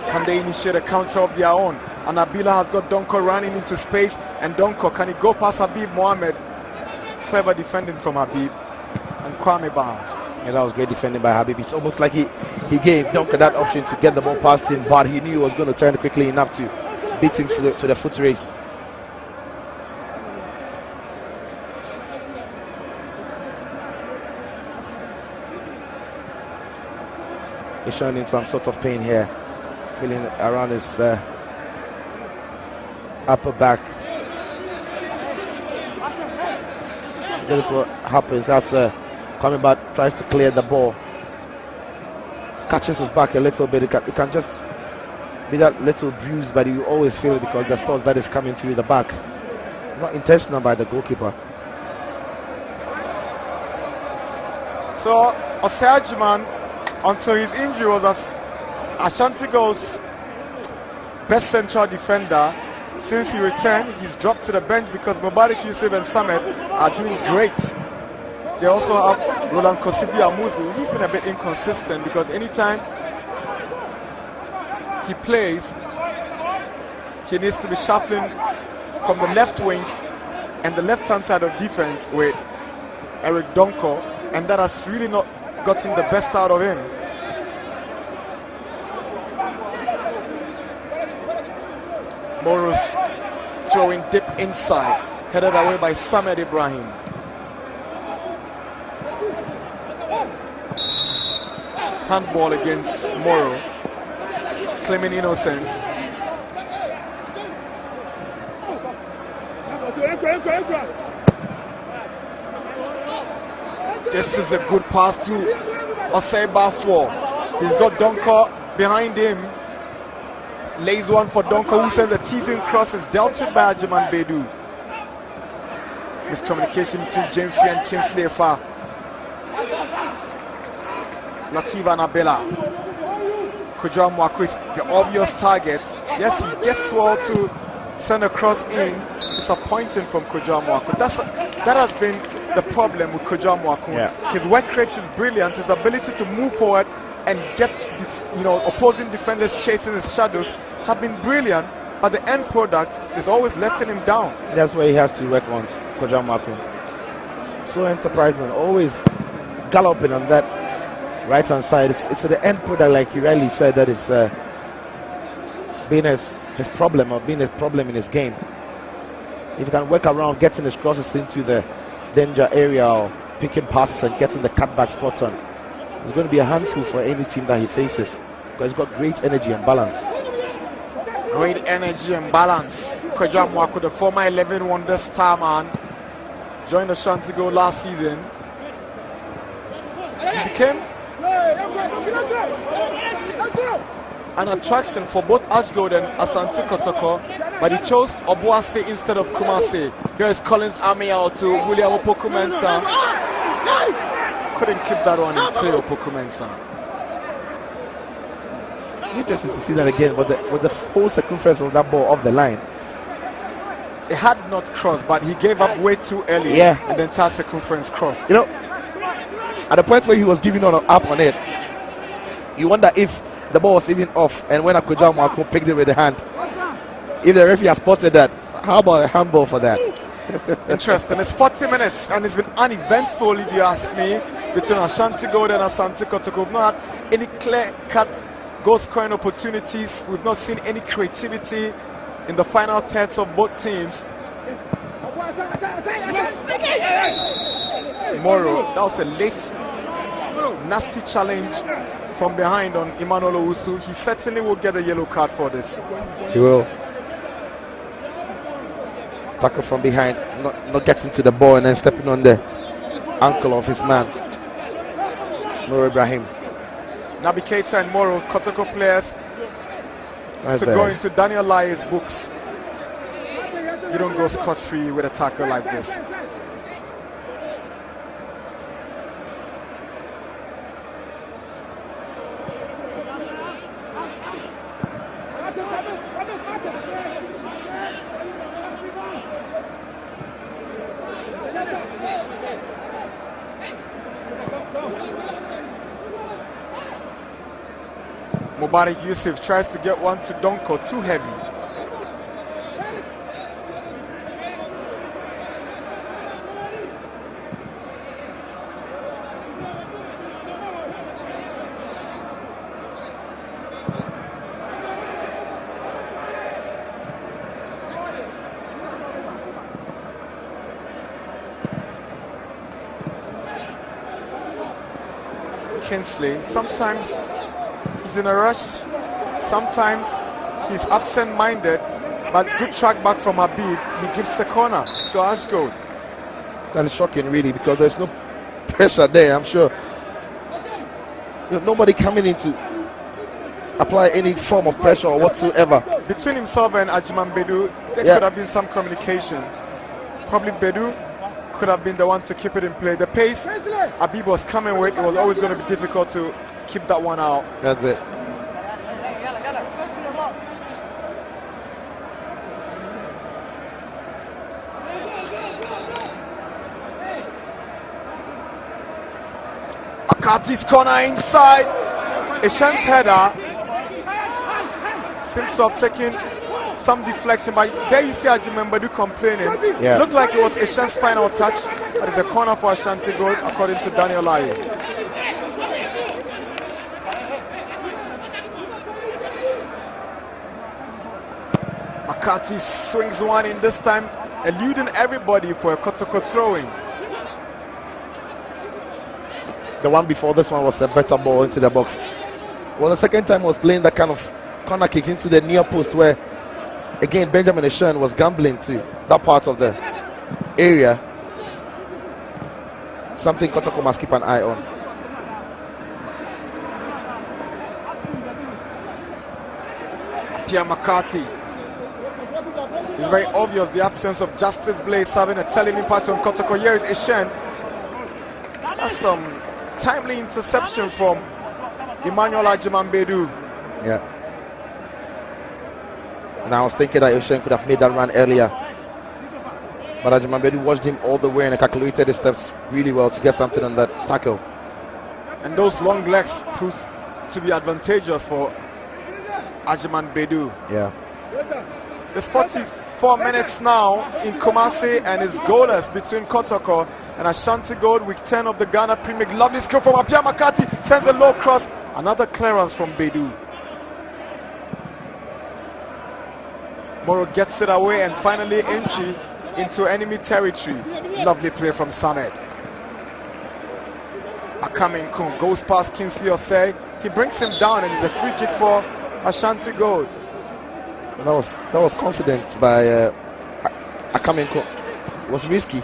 Can they initiate a counter of their own? And Abila has got Donko running into space, and Donko, can he go past Habib Mohamed? Clever defending from Habib. And Kwame Ba. Yeah, that was great defending by Habib. It's almost like he gave Donko that option to get the ball past him, but he knew he was going to turn quickly enough to beat him to the foot race. He's showing in some sort of pain here, feeling around his upper back. That is what happens as coming back tries to clear the ball, catches his back a little bit. It can just be that little bruise, but you always feel it because the thought that is coming through the back, not intentional by the goalkeeper. So Osajiman, until his injury, was Ashanti Gold's best central defender. Since he returned, he's dropped to the bench because Mubarak Yusuf and Samet are doing great. They also have Roland Kosifi Amuzu. He's been a bit inconsistent because anytime he plays, he needs to be shuffling from the left wing and the left-hand side of defense with Eric Donko, and that has really not gotten the best out of him. Moro's throwing deep inside, headed away by Samed Ibrahim. Handball against Moro, claiming innocence. This is a good pass to Osei Bafo. He's got Donko behind him. Lays one for Donko, who sends a teasing cross. Is dealt with by Ajiman Bedu. Miscommunication between James and Kingsley Efa. Lativa Nabela. Kojo Mwaku is the obvious target. Yes, he gets well to send a cross in. Disappointing from Kojo Mwaku. That has been the problem with Kojo Mwaku. Yeah. His work rate is brilliant. His ability to move forward and get opposing defenders chasing his shadows have been brilliant, but the end product is always letting him down. That's where he has to work on, Kojo Mwaku. So enterprising, always galloping on that right hand side. It's the end product, like you rightly said, that is being his problem, or being a problem in his game. If he can work around getting his crosses into the danger area or picking passes and getting the cutback spot on, it's going to be a handful for any team that he faces, because he's got great energy and balance. Great energy and balance. Kojo Mwaku, the former 11 Wonder star man, joined Ashanti Gold last season. He became an attraction for both Ashgold and Asante Kotoko, but he chose Obuasi instead of Kumasi. Here is Collins Amiao to William Opoku-Mensah. Couldn't keep that one in play, Opoku-Mensah. Interesting to see that again, but with the full circumference of that ball off the line. It had not crossed, but he gave up way too early. Yeah. And the entire circumference crossed. You know, at the point where he was giving up on it, you wonder if the ball was even off, and when Kojo Mwaku picked it with the hand, if the referee has spotted that, how about a handball for that? Interesting. It's 40 minutes and it's been uneventful, if you ask me, between Ashanti Gold and Asante Kotoko. We've not had any clear-cut goal scoring opportunities. We've not seen any creativity in the final thirds of both teams. Moro, that was a late, nasty challenge from behind on Emmanuel Owusu. He certainly will get a yellow card for this. He will. Tackle from behind, not getting to the ball and then stepping on the ankle of his man, Moro Ibrahim. Naby Keita and Moro, Kotoko players, to go into Daniel Lai's books. You don't go scot-free with a tackle like this. Mubarak Yusuf tries to get one to Donko, too heavy. Kinsley, sometimes he's in a rush, sometimes he's absent-minded, but good track back from Habib. He gives the corner to Ashgold. That is shocking, really, because there's no pressure there. I'm sure nobody coming in to apply any form of pressure or whatsoever. Between himself and Ajiman Bedu, there could have been some communication. Probably Bedu could have been the one to keep it in play. The pace Habib was coming with, it was always going to be difficult to keep that one out. That's it. Akati's corner inside. Ishan's header seems to have taken some deflection, but there you see Ajiman Bedu complaining. Yeah. Looked like it was Ishan's final touch, but it's a corner for Ashanti Gold, according to Daniel Lai. Akati swings one in this time, eluding everybody for a Kotoko throw-in. The one before this one was a better ball into the box. Well, the second time was playing that kind of corner kick into the near post where, again, Benjamin Eshan was gambling to that part of the area. Something Kotoko must keep an eye on. Pierre McCarthy. It's very obvious the absence of Justice Blaze having a telling impact on Kotoko. Here is Eshan. That's some timely interception from Emmanuel Ajiman Bedu. Yeah. And I was thinking that Eshan could have made that run earlier. But Ajiman Bedu watched him all the way and calculated his steps really well to get something on that tackle. And those long legs proved to be advantageous for Ajiman Bedu. Yeah. There's 44 minutes now in Kumasi, and it's goalless between Kotoko and Ashanti Gold with 10 of the Ghana Premier League. Lovely skill from Apia Makati, sends a low cross. Another clearance from Bedu. Moro gets it away and finally entry into enemy territory. Lovely play from Samed. Akamin Kun goes past Kingsley Osei. He brings him down and it's a free kick for Ashanti Gold. That was confident by Akamin Kun. It was risky.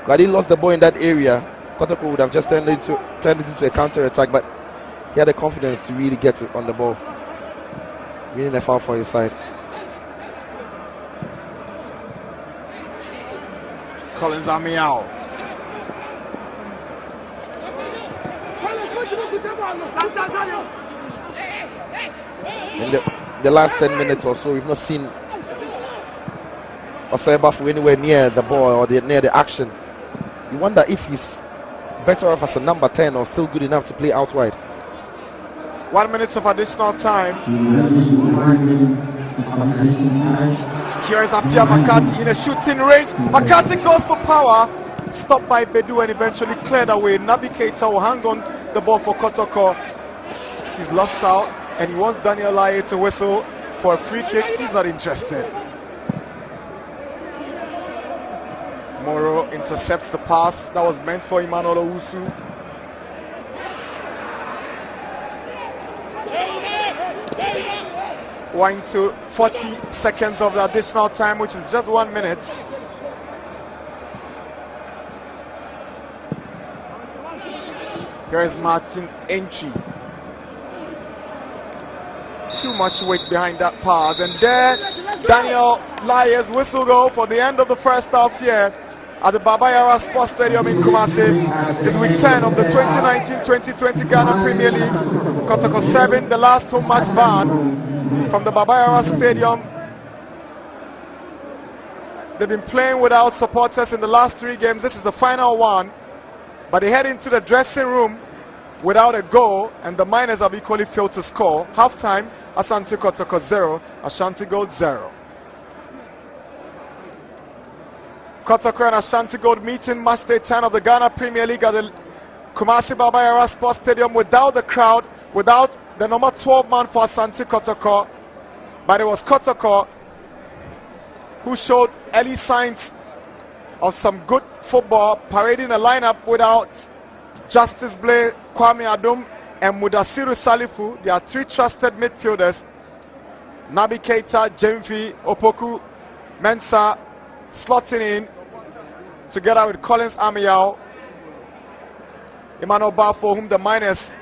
But he lost the ball in that area. Kotoko would have just turned it into a counter attack, but he had the confidence to really get it on the ball. Winning a foul for his side. Collins Amiao. In the last 10 minutes or so, we've not seen Osebafu anywhere near the ball or near the action. You wonder if he's better off as a number 10 or still good enough to play out wide. 1 minute of additional time. Here is Apia Makati in a shooting range. Makati goes for power. Stopped by Bedu and eventually cleared away. Nabi Keita will hang on the ball for Kotoko. He's lost out and he wants Daniel Lai to whistle for a free kick. He's not interested. Moro intercepts the pass that was meant for Emmanuel Owusu. One to 40 seconds of the additional time, which is just 1 minute. Here is Martin Entry. Too much weight behind that pass, and there Daniel Lyers whistle go for the end of the first half here at the Baba Yara Sports Stadium in Kumasi. It's week 10 of the 2019-2020 Ghana Premier League. Kotoko 7, the last home match ban from the Baba Yara Stadium. They've been playing without supporters in the last 3 games. This is the final one. But they head into the dressing room without a goal, and the Miners have equally failed to score. Halftime, Asante Kotoko 0, Ashanti Gold 0. Kotoko and Ashanti Gold meeting match day 10 of the Ghana Premier League at the Kumasi Baba Yara Sports Stadium without the crowd, without the number 12 man for Asante Kotoko. But it was Kotoko who showed early signs of some good football, parading a lineup without Justice Blay, Kwame Adum, and Mudasiru Salifu. They are 3 trusted midfielders. Nabi Keita, Jemfi, Opoku, Mensah slotting in together with Collins Amiao. Emmanuel Bafo, whom the Miners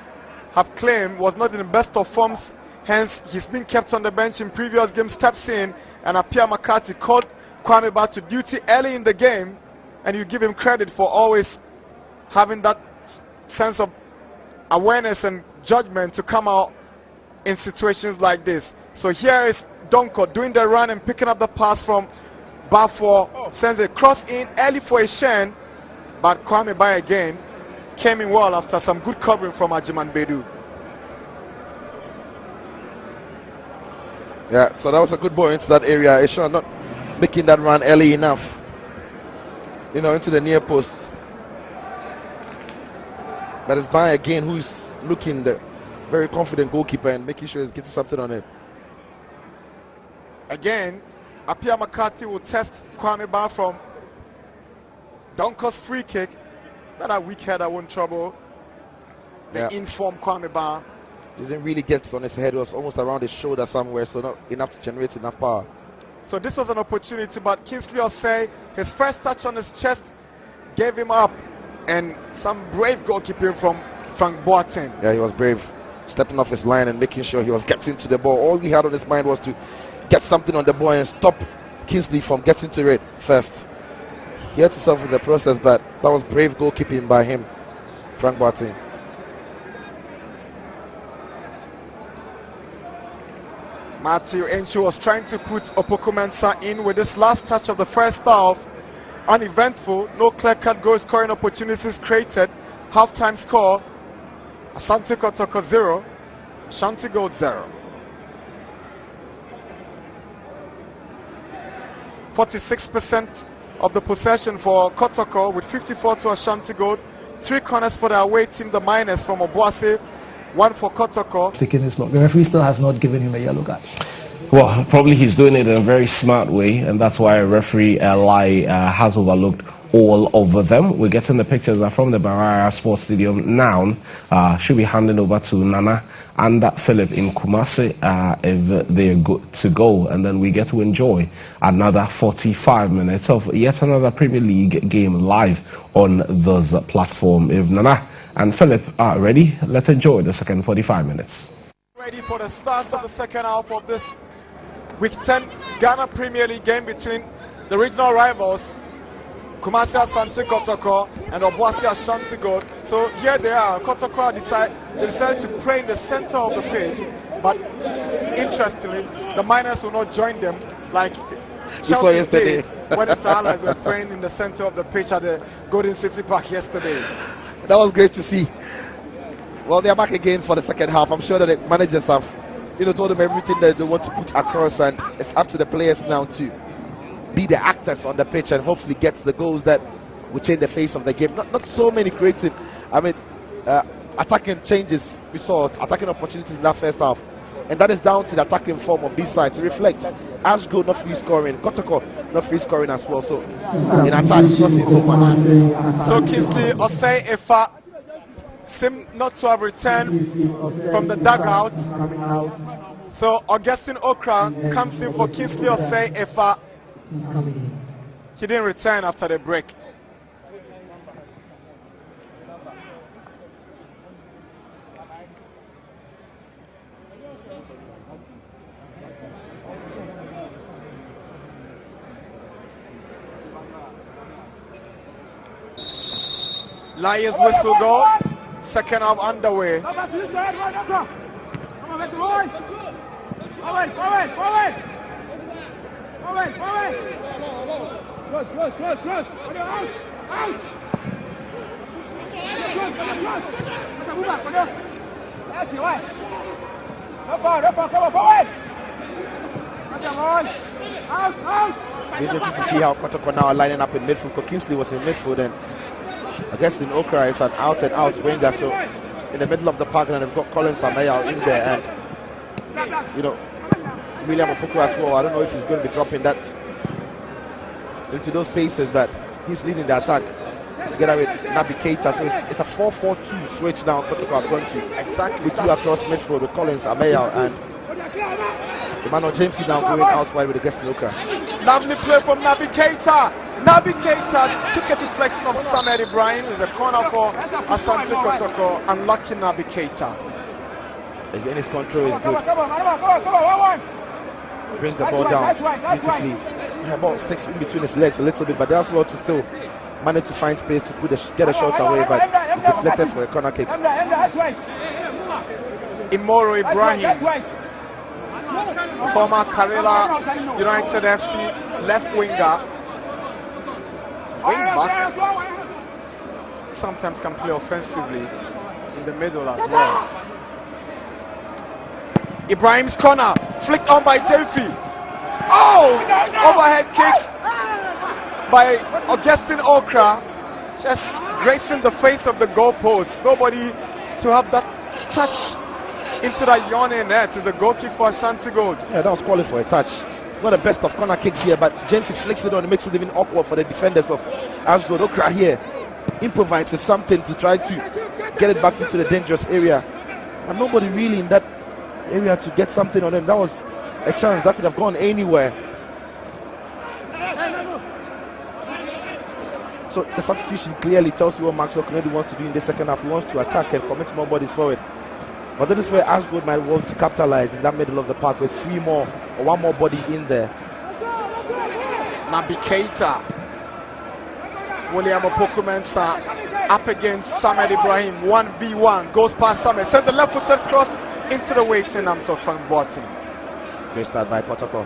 have claimed was not in the best of forms, hence he's been kept on the bench in previous games, steps in, and Apia McCarthy called Kwame back to duty early in the game, and you give him credit for always having that sense of awareness and judgment to come out in situations like this. So here is Donko doing the run and picking up the pass from Bafo, sends a cross in early for a Shen, but Kwame by again came in well after some good covering from Ajiman Bedu. Yeah, so that was a good ball into that area. Eshan not making that run early enough, into the near post. But it's by again who's looking the very confident goalkeeper and making sure he's getting something on it. Again, Apia McCarthy will test Kwame Ba from Donko's free kick. Not a weak header, won't trouble the informed Kwame Ba. He didn't really get on his head. It was almost around his shoulder somewhere, so not enough to generate enough power. So this was an opportunity, but Kingsley Osei, his first touch on his chest gave him up, and some brave goalkeeping from Frank Boateng. Yeah, he was brave, stepping off his line and making sure he was getting to the ball. All he had on his mind was to get something on the ball and stop Kingsley from getting to it first. He hurt himself in the process, but that was brave goalkeeping by him, Frank Boateng. Matthew Enchu was trying to put Opoku Mensah in with this last touch of the first half. Uneventful, no clear-cut goal scoring opportunities created. Half-time score, Asante Kotoko 0, Ashanti Gold 0. 46% of the possession for Kotoko with 54 to Ashanti Gold. 3 corners for the away team, the Miners from Obuasi. 1 for Kotoko. Taking his lock. The referee still has not given him a yellow card. Well, probably he's doing it in a very smart way, and that's why referee Lai has overlooked all of them. We're getting the pictures from the Barara Sports Stadium now. Should be handing over to Nana and Philip in Kumasi if they're good to go, and then we get to enjoy another 45 minutes of yet another Premier League game live on this platform. If Nana and Philip are ready, let's enjoy the second 45 minutes. Ready for the start of the second half of this Week 10 Ghana Premier League game between the regional rivals Kumasi Asante Kotoko and Obuasi Ashanti Gold. So here they are. Kotoko decided to play in the center of the pitch, but interestingly, the Miners will not join them like Chelsea did when the Italians were playing in the center of the pitch at the Golden City Park yesterday. That was great to see. Well, they are back again for the second half. I'm sure that the managers have, told them everything that they want to put across, and it's up to the players now to be the actors on the pitch and hopefully get the goals that will change the face of the game. Not so many creative, attacking changes. We saw attacking opportunities in that first half, and that is down to the attacking form of these sides. It reflects Ashgold not free scoring, Kotoko not free scoring as well. So in attack, not seeing so much. So Kingsley Osei Efa seem not to have returned from the dugout. So Augustine Okra comes in for Kingsley Osei Efa. He didn't return after the break. Lions whistle go. Second half underway. Interesting to see how Kotoko now are lining up in midfield. Because Kingsley was in midfield, and I guess in Okra it's an out and out winger. So in the middle of the park, and they've got Colin Samaya in there, and you know, William Opoku as well. I don't know if he's going to be dropping that into those spaces, but he's leading the attack together with Naby Keita. So it's a 4-4-2 switch now. Kotoko are going to Exactly. with two across midfield with Collins Ameya and Emmanuel James now going out wide with the guest in Okra. Lovely play from Naby Keita. Naby Keita took a deflection of Samed Ibrahim. It's a corner for Asante Kotoko. Unlucky Naby Keita. Again, his control is good. Brings the ball down beautifully. The ball sticks in between his legs a little bit, but that's well to still manage to find space to get a shot away, but it's deflected for a corner kick. Imoro Ibrahim, former Karela United FC left winger. Wing back. Sometimes can play offensively in the middle as well. Ibrahim's corner, flicked on by Jelfi. Oh! Overhead kick by Augustine Okra, just gracing the face of the goalpost. Nobody to have that touch into that yawning net. Is a goal kick for Ashanti Gold. Yeah, that was calling for a touch. Not the best of corner kicks here, but James flicks it on. It makes it even awkward for the defenders of Ashgold. Okra here improvises something to try to get it back into the dangerous area, and nobody really in that area to get something on him. That was a chance that could have gone anywhere. So the substitution clearly tells you what Maxwell Kennedy wants to do in the second half. He wants to attack and commit more bodies forward. But that is where Ashgold might want to capitalize in that middle of the park with three more or one more body in there. Naby Keita. William Opoku Mensah up against Samed Ibrahim. 1v1. Goes past Samed. Sends a left-footed cross into the waiting arms of Frank Boateng. Great start by Kotoko.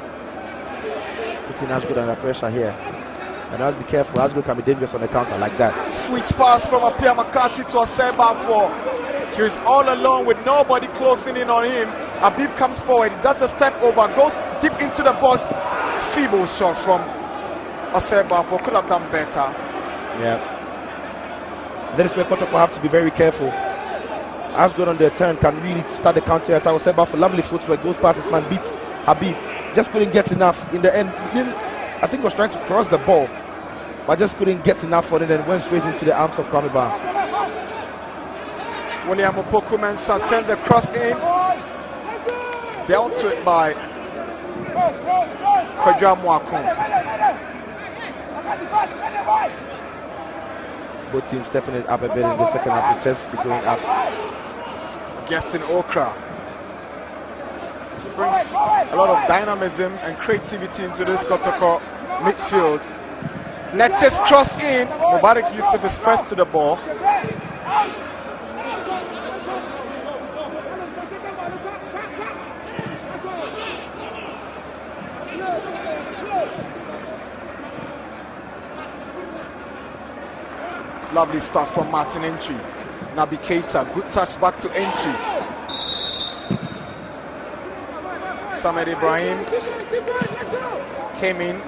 Putting Ashgold under pressure here. And I have to be careful. Ashgold can be dangerous on the counter like that. Switch pass from Apia McCarthy to Aseba for. He's all alone with nobody closing in on him. Abib comes forward. He does a step over. Goes deep into the box. Feeble shot from Aseba for. Could have done better. Yeah. That is where Kotoko have to be very careful. Ashgold on their turn can really start the counter attack. Aseba for lovely footwork. Goes past his man. Beats Habib. Just couldn't get enough in the end. I think he was trying to cross the ball, but just couldn't get enough for it and went straight into the arms of Kamiba. William Opoku Mensah sends a cross in. Dealt to it by Kwadra Mwakun. Both teams stepping it up a bit in the second half. Intensity going up. Augustine Okra brings a lot of dynamism and creativity into this Kotoko midfield. Netis cross in. Mubarak Yusuf is first to the ball. Lovely stuff from Martin Entry. Naby Keita, good touch back to Entry. Samed Ibrahim came in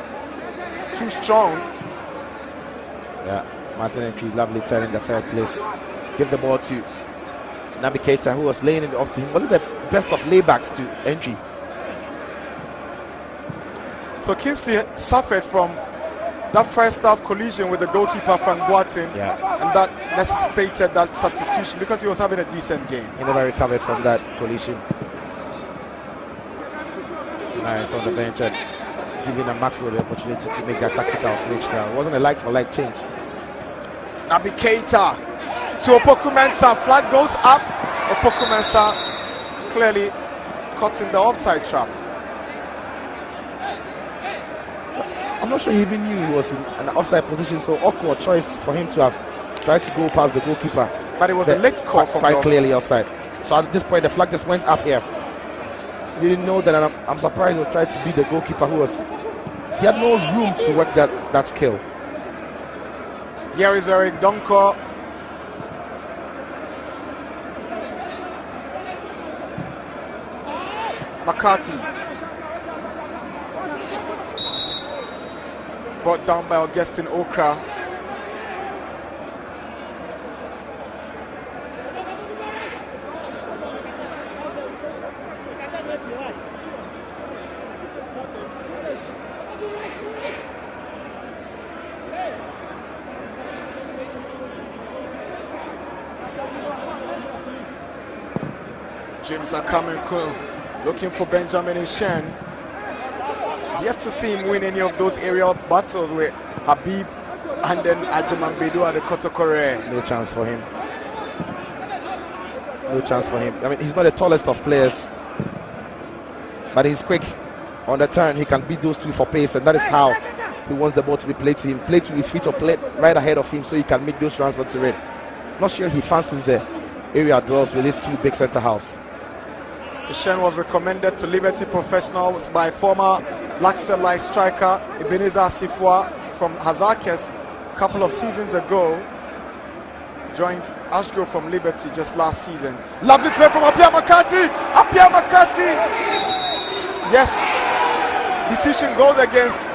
too strong. Yeah, Martin Entry, lovely turn in the first place. Give the ball to Naby Keita, who was laying it off to him. Was it the best of laybacks to Entry? So Kingsley suffered from that first half collision with the goalkeeper Frank Boateng, and that necessitated that substitution because he was having a decent game. He never recovered from that collision. Nice on the bench and giving a Maxwell the opportunity to make that tactical switch now. It wasn't a like-for-like change. Naby Keita to Opoku Mensah. Flag goes up. Opoku Mensah clearly caught in the offside trap. I'm not sure he even knew he was in an offside position, so awkward choice for him to have tried to go past the goalkeeper. But it was a late call from quite clearly offside. So at this point, the flag just went up here. You didn't know that, and I'm surprised he tried to beat the goalkeeper he had no room to work that skill. Here is Eric Donko. McCarthy. Brought down by Augustine Okra. James Akaменko looking for Benjamin Ishen. Yet to see him win any of those aerial battles with Habib and then Ajiman Bedu at the Kotoko. No chance for him. No chance for him. I mean, he's not the tallest of players, but he's quick on the turn. He can beat those two for pace, and that is how he wants the ball to be played to him. Play to his feet or play right ahead of him so he can make those runs onto it. Not sure he fancies the area draws with his two big centre halves. Ishen was recommended to Liberty Professionals by former Black Steel Light striker Ebenezer Sifwa from Hazakes a couple of seasons ago. Joined Ashgold from Liberty just last season. Lovely play from Apia McCarthy. Apia McCarthy. Yes. Decision goes against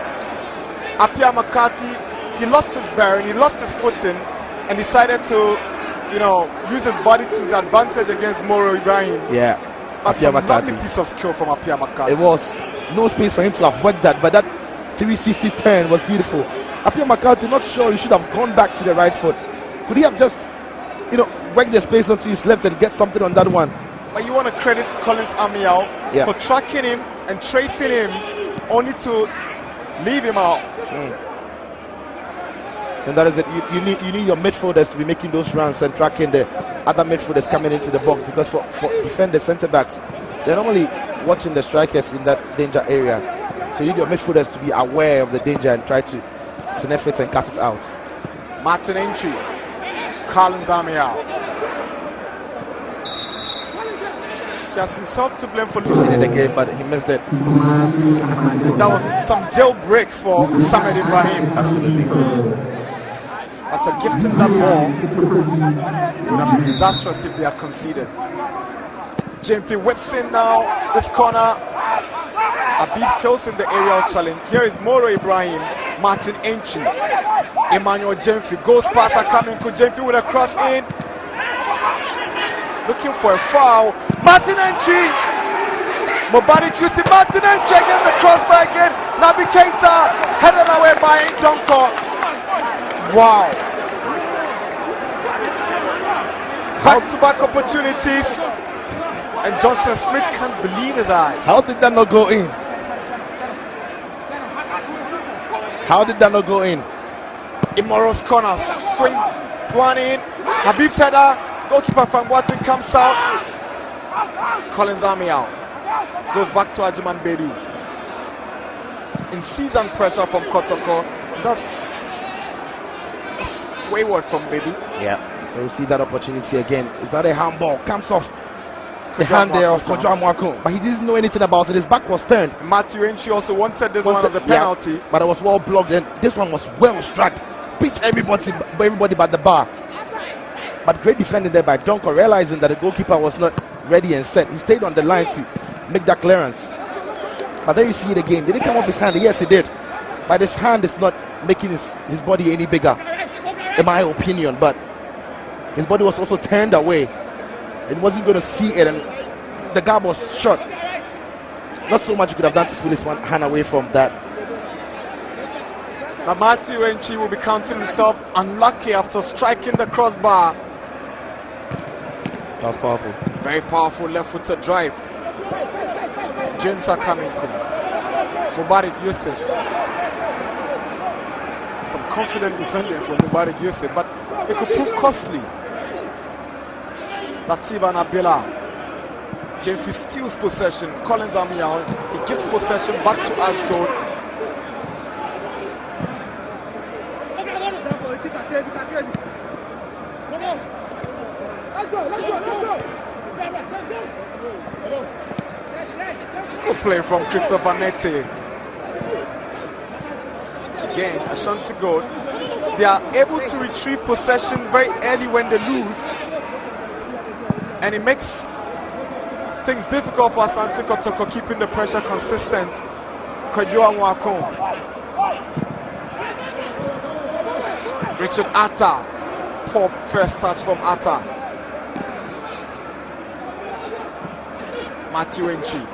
Apia McCarthy. He lost his bearing, he lost his footing, and decided to, use his body to his advantage against Moro Ibrahim. Yeah. That's a lovely piece of skill from Apia McCarthy. It was no space for him to have worked that, but that 360 turn was beautiful. Apia McCarthy, not sure he should have gone back to the right foot. Could he have just, worked the space onto his left and get something on that one? But you want to credit Collins Amial for tracking him and tracing him, only to leave him out. And that is it. You need your midfielders to be making those runs and tracking the other midfielders coming into the box, because for defenders, centre backs, they're normally watching the strikers in that danger area. So you need your midfielders to be aware of the danger and try to sniff it and cut it out. Martin Entry, Collins Amial. He has himself to blame for losing it again, but he missed it. That was some jailbreak for Samed Ibrahim. Absolutely. After gifting that ball, it would have been disastrous if they had conceded. Jamfi whips in now, this corner. Abib fails in the aerial challenge. Here is Moro Ibrahim, Martin Entry. Emmanuel Jamfi goes past Akaменko. Jamfi with a cross in. Looking for a foul. Martin Entry. Mubarak Yusuf. Martin Entry against the crossbar again. Nabi Keita headed away by Donko. Wow. Back-to-back opportunities. And Johnson Smith can't believe his eyes. How did that not go in? How did that not go in? Imoro's corner. Swing one in. Habib's header. Goalkeeper from Watson comes out. Collins Amial goes back to Ajiman Bedu. In season pressure from Kotoko. That's wayward from Bedu. Yeah. So we see that opportunity again. Is that a handball? Comes off the hand there of Kojo Amwako, but he didn't know anything about it. His back was turned. Matthew Entry also wanted this one as a penalty. Yeah, but it was well blocked, and this one was well struck. Beat everybody but the bar. But great defending there by Donko, realizing that the goalkeeper was not ready and set. He stayed on the line to make that clearance. But there you see it again. Did it come off his hand? Yes, it did. But his hand is not making his body any bigger, in my opinion. But his body was also turned away. It wasn't going to see it, and the guy was shot. Not so much he could have done to pull his one hand away from that. Now Matthew Entry will be counting himself unlucky after striking the crossbar. That was powerful. Very powerful left-footed drive. James Akaменko. Mubarak Yusuf. Some confident defending from Mubarak Yusuf, but it could prove costly. Latiba Nabila. Jamfi steals possession. Collins Amial. He gives possession back to Ashgold. Good play from Christopher Nete. Again, Ashanti Gold. They are able to retrieve possession very early when they lose, and it makes things difficult for Asante Kotoko, keeping the pressure consistent. Kwadwo Nwakon. Richard Atta. Poor first touch from Atta. Matthew Enchi.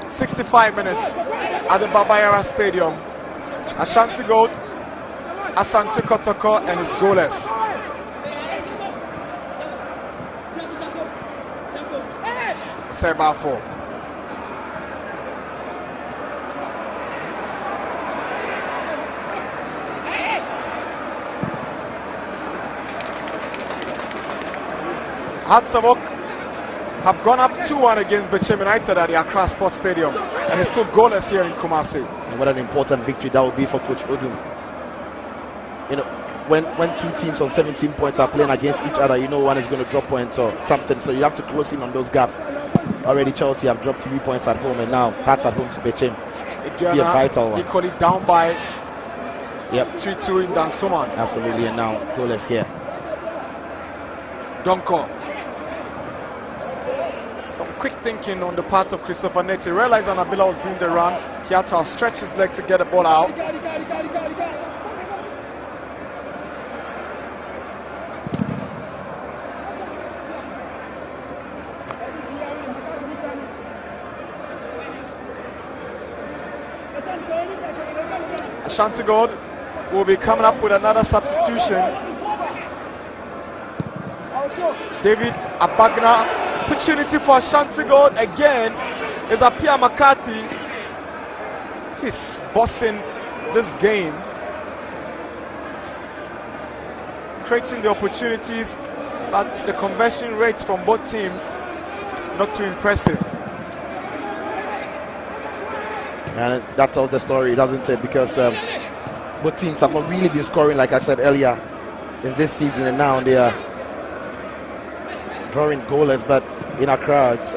"65 minutes at the Babayara Stadium. Ashanti Gold, Asante Kotoko, and it's goalless. Seba 4. Hearts of Oak have gone up 2-1 against Bechem United at the Accra Sports Stadium, and it's still goalless here in Kumasi. And what an important victory that would be for Coach Odum. You know, when two teams on 17 points are playing against each other, you know one is going to drop points or something, so you have to close in on those gaps. Already Chelsea have dropped 3 points at home, and now Hearts at home to Bechem. It'll be a vital one. Equally down by 3-2 in Dansoman. Absolutely, and now goalless here. Donko. Some quick thinking on the part of Christopher Nete. Realized Anabila was doing the run. He had to stretch his leg to get the ball out. Ashanti Gold will be coming up with another substitution. David Abagna. Opportunity for Ashanti Gold again is Apia McCarthy. He's bossing this game, creating the opportunities, but the conversion rates from both teams not too impressive. And that tells the story, doesn't it? Because both teams have not really been scoring, like I said earlier, in this season, and now they are drawing goalless. But in Accra, it's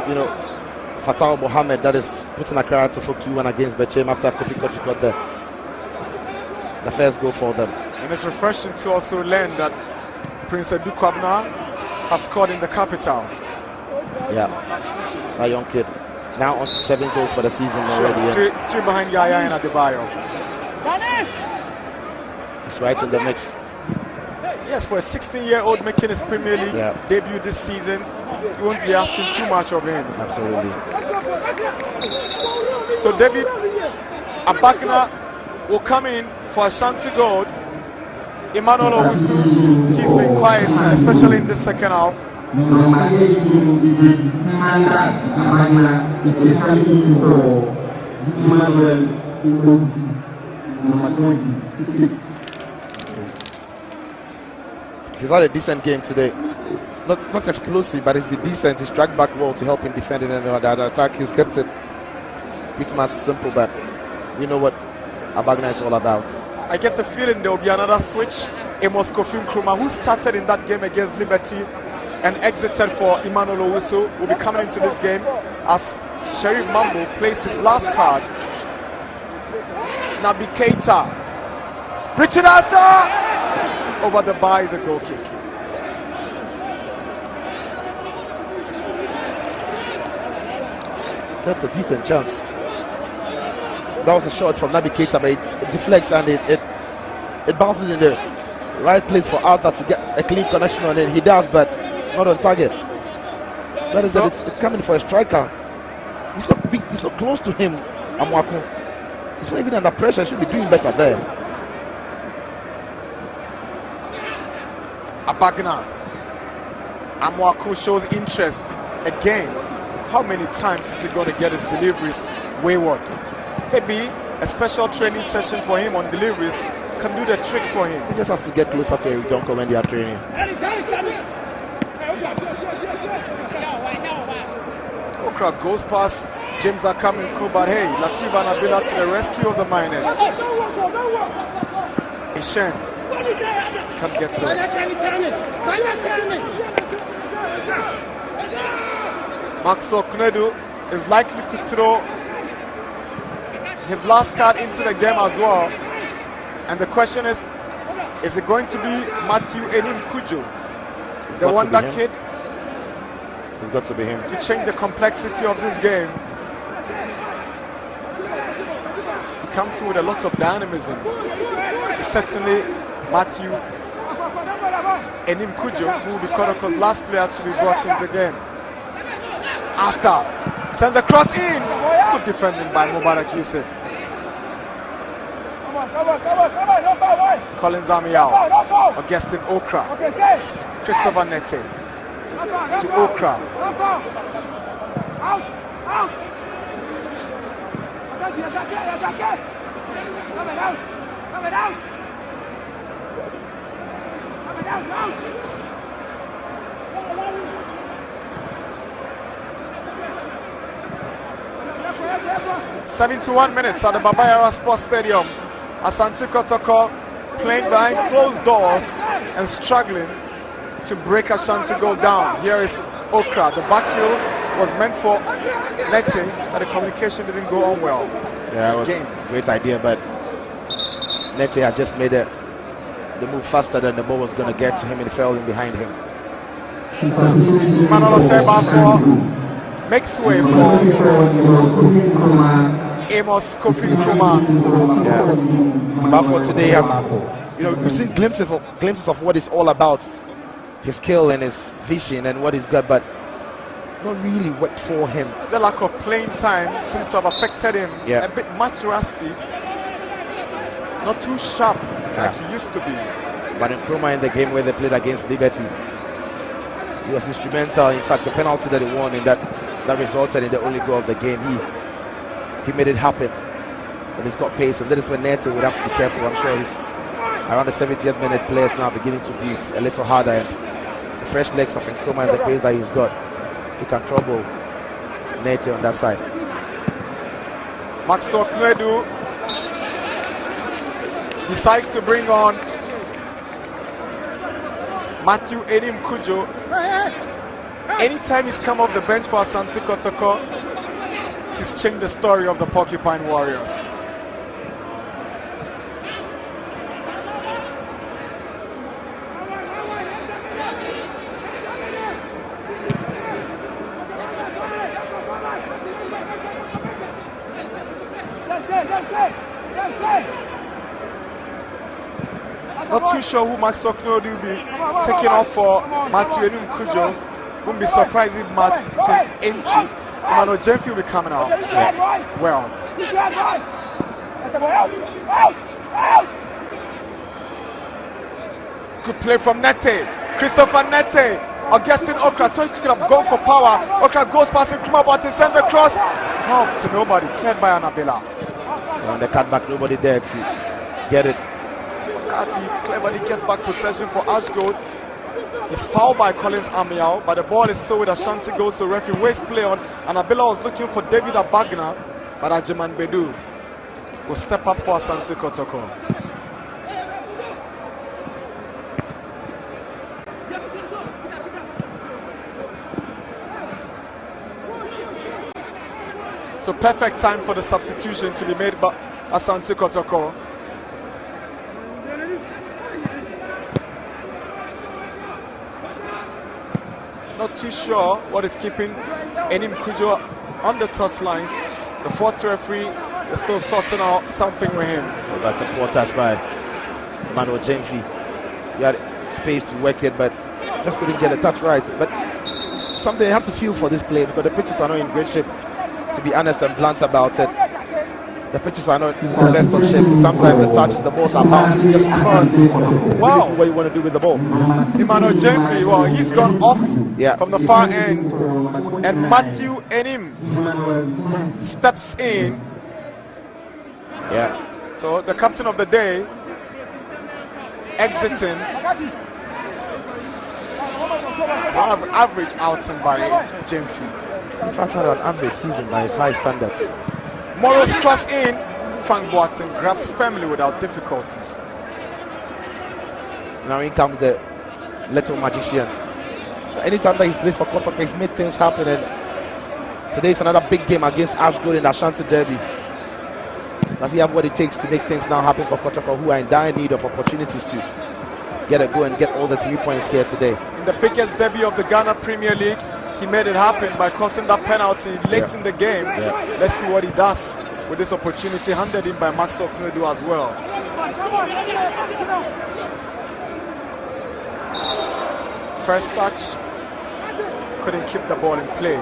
you know, Fatah Mohammed that is putting Accra to 4-2-1 against Bechem after Kofi Kochi got the first goal for them. And it's refreshing to also learn that Prince Edu Kwabna has scored in the capital. Yeah, a young kid. Now on to 7 goals for the season already. Three behind Yaya and Adebayo. He's right in the mix. Yes, for a 16-year-old making his Premier League debut this season, you won't be asking too much of him. Absolutely. So David Abagna will come in for Ashanti Gold. Emmanuel Owusu, he's been quiet, especially in the second half. He's had a decent game today. Not explosive, but he's been decent. He's tracked back well to help him defend in the other attack. He's kept it pretty much simple, but you know what Abagna is all about. I get the feeling there will be another switch. Amos Kofi Nkrumah, who started in that game against Liberty and exited for Emmanuel Owusu, will be coming into this game as Sheriff Mambo plays his last card. Nabi Keita. Richard Atta! Over the bar is a goal kick. That's a decent chance. That was a shot from Nabi Keita, but it deflects and it bounces in the right place for Atta to get a clean connection on it. He does, but not on target. That is it. It's coming for a striker. He's not big, he's not close to him, Amwako. He's not even under pressure. He should be doing better there. Abagna. Amwako shows interest again. How many times is he going to get his deliveries wayward? Maybe a special training session for him on deliveries can do the trick for him. He just has to get closer to Eric Donko when they are training. Okra goes past James Akaminko, but hey, Latif and Abila to the rescue of the Miners. Ishen can't get to it. Maxwell Knedu is likely to throw his last card into the game as well. And the question is it going to be Matthew Enim Kujo, the wonder kid? It's got to be him. To change the complexity of this game. He comes in with a lot of dynamism. It's certainly Matthew Enim Kujo, who will be Kotoko's last player to be brought into the game. Atta sends a cross in. Good defending by Mubarak Yusuf. Collins Amiao, Augustin Okra, Christopher Nete to Okra. "71 minutes at the Babayara Sports Stadium. Asante Kotoko playing behind closed doors and struggling to break Ashanti goal down. Here is Okra. The back heel was meant for Nete, but the communication didn't go on well. Yeah, it was a great idea, but Nete had just made the move faster than the ball was going to get to him, and fell in behind him. Manolo Sebafo makes way for Amos Kofi Nkrumah. Yeah, Bafo today has, we've seen glimpses of what it's all about, his skill and his vision and what he's got, but not really worked for him. The lack of playing time seems to have affected him. Yeah. A bit much rusty, not too sharp like he used to be. But Nkrumah in the game where they played against Liberty, he was instrumental. In fact, the penalty that he won in that resulted in the only goal of the game, he made it happen. And he's got pace, and that is when Nete would have to be careful. I'm sure he's around the 70th minute. Players now beginning to breathe a little harder, and the fresh legs of Nkrumah and the pace that he's got to can trouble Nete on that side. Maxwell Knedu decides to bring on Matthew Enim Kujo. Anytime he's come off the bench for Asante Kotoko, he's changed the story of the Porcupine Warriors. Not too sure who Maxwell Knedu will be taking off for Matthew Enim Kujo. Wouldn't be surprised if Martin Enchi, Emmanuel Jemfi will be coming out. Well. Good play from Nete. Christopher Nete. Augustin Okra thought he could have gone for power. Okra goes past him, but he sends a cross. No, to nobody. Cleared by Anabela. On the cutback, nobody there to get it. Kati cleverly gets back possession for Ashgold. He's fouled by Collins Amiao, but the ball is still with Ashanti goes to referee. Waste play on, and Abila was looking for David Abagna, but Ajiman Bedu will step up for Asante Kotoko. So perfect time for the substitution to be made by Asante Kotoko. Not too sure what is keeping Enim Kujo on the touchlines. The fourth referee is still sorting out something with him. Well, that's a poor touch by Emmanuel Jemfi. He had space to work it, but just couldn't get a touch right. But something you have to feel for this play, because the pitches are not in great shape. To be honest and blunt about it, the pitches are not in the best of shape. So sometimes the touches, the balls are bouncing. You just can't. Wow, what you want to do with the ball? Emmanuel Jemfi, well, he's gone off from the far end, and Matthew Enim steps in. Yeah. So the captain of the day exiting. Average outing by Jemfi. In fact, had an average season by his high standards. Morrow's cross in. Frank Boateng grabs firmly without difficulties. Now in comes the little magician. Anytime that he's played for Kotoko, he's made things happen, and today's another big game against Ashgold in the Ashanti Derby. Does he have what it takes to make things now happen for Kotoko, who are in dire need of opportunities to get a go and get all the 3 points here today? In the biggest debut of the Ghana Premier League, he made it happen by causing that penalty late in the game. Let's see what he does with this opportunity handed in by Maxwell Knodu as well. First touch, couldn't keep the ball in play.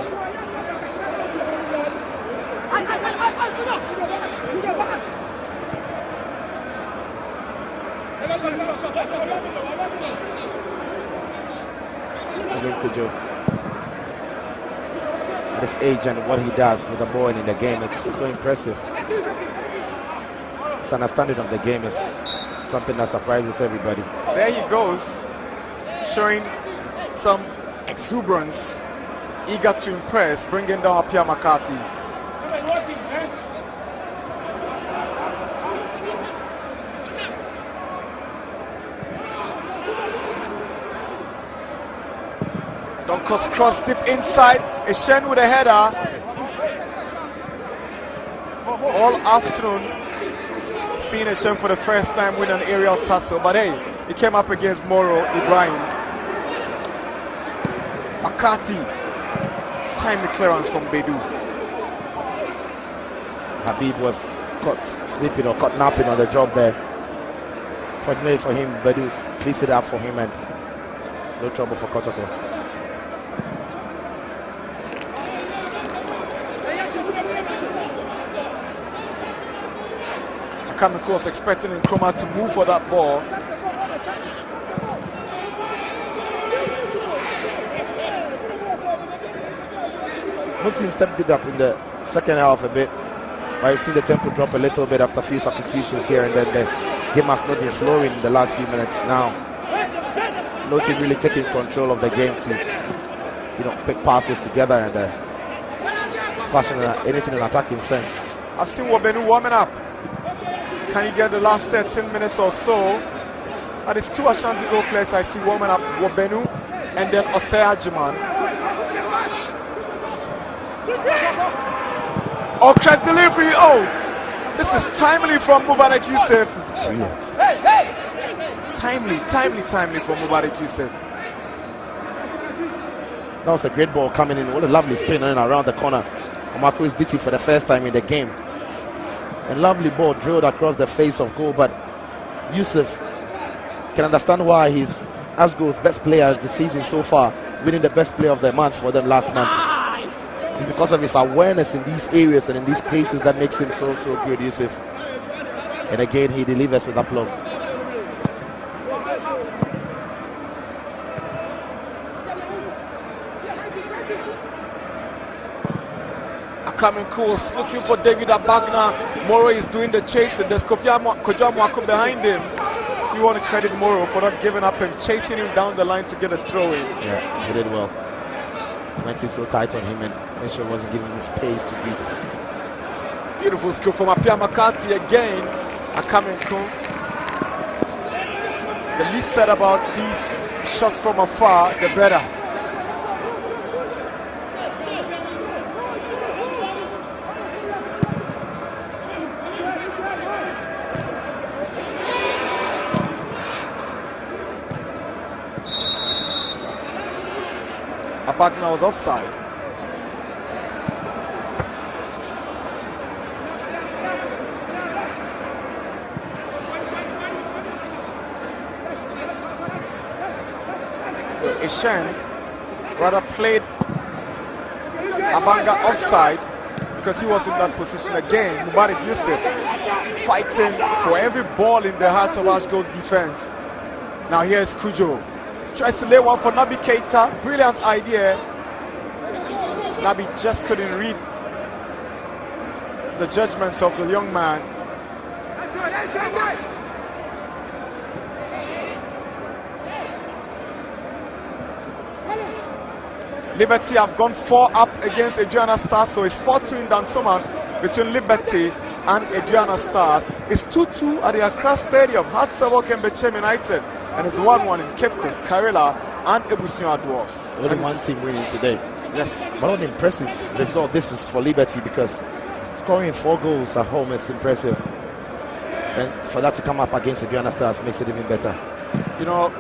At his age and what he does with the ball in the game, it's so impressive. His understanding of the game is something that surprises everybody. There he goes, showing some exuberance, eager to impress, bringing down Apia McCarthy. Donkos cross deep inside. Eshen with a header. All afternoon, seeing Eshen for the first time win an aerial tussle, but hey, he came up against Moro Ibrahim. McCarthy, timely clearance from Bedu. Habib was caught sleeping or caught napping on the job there. Fortunately for him, Bedu cleans it up for him and no trouble for Kotoko. Kamiko was expecting Nkrumah to move for that ball. No team stepped it up in the second half a bit. But you've seen the tempo drop a little bit after a few substitutions here, and then the game has not been flowing in the last few minutes now. No team really taking control of the game to, pick passes together and fashion anything in attacking sense. I see Wabenu warming up. Can he get the last 13 minutes or so? That is two Ashanti goal players I see warming up, Wabenu and then Osei Ajiman. Oh, crest delivery. Oh, this is timely from Mubarak Youssef. Brilliant. Timely from Mubarak Youssef. That was a great ball coming in. What a lovely spin in and around the corner. Omako is beating for the first time in the game. A lovely ball drilled across the face of goal, but Youssef can understand why he's Ashgold's best player this season so far, winning the best player of the month for them last month. It's because of his awareness in these areas and in these places that makes him so good, Youssef. And again, he delivers with aplomb. Coming course, looking for David Abagna. Moro is doing the chasing. There's Kojo Amwako behind him. We want to credit Moro for not giving up and chasing him down the line to get a throw in. Yeah, he did well. Went in so tight on him and made sure he wasn't giving him space to breathe. Beautiful skill from Apia McCarthy again. Akamenku. The least said about these shots from afar, the better. Abagna was offside. So Eshen rather played Abanga offside because he was in that position again. Mubarak Youssef fighting for every ball in the heart of Ashgold's defense. Now here's Kujo. Tries to lay one for Nabi Keita. Brilliant idea. Nabi just couldn't read the judgment of the young man. Liberty have gone 4 up against Adriana Stars, so it's 4-2 in Dansoman between Liberty and Adriana Stars. It's 2-2 at the Accra Stadium, Hatsavok and Bechem United, and it's 1-1 in Cape Coast, Karela and Ebusian Dwarfs. Only one team winning today. Yes. But an impressive result this is for Liberty, because scoring 4 goals at home, it's impressive. And for that to come up against Adriana Stars makes it even better. You know,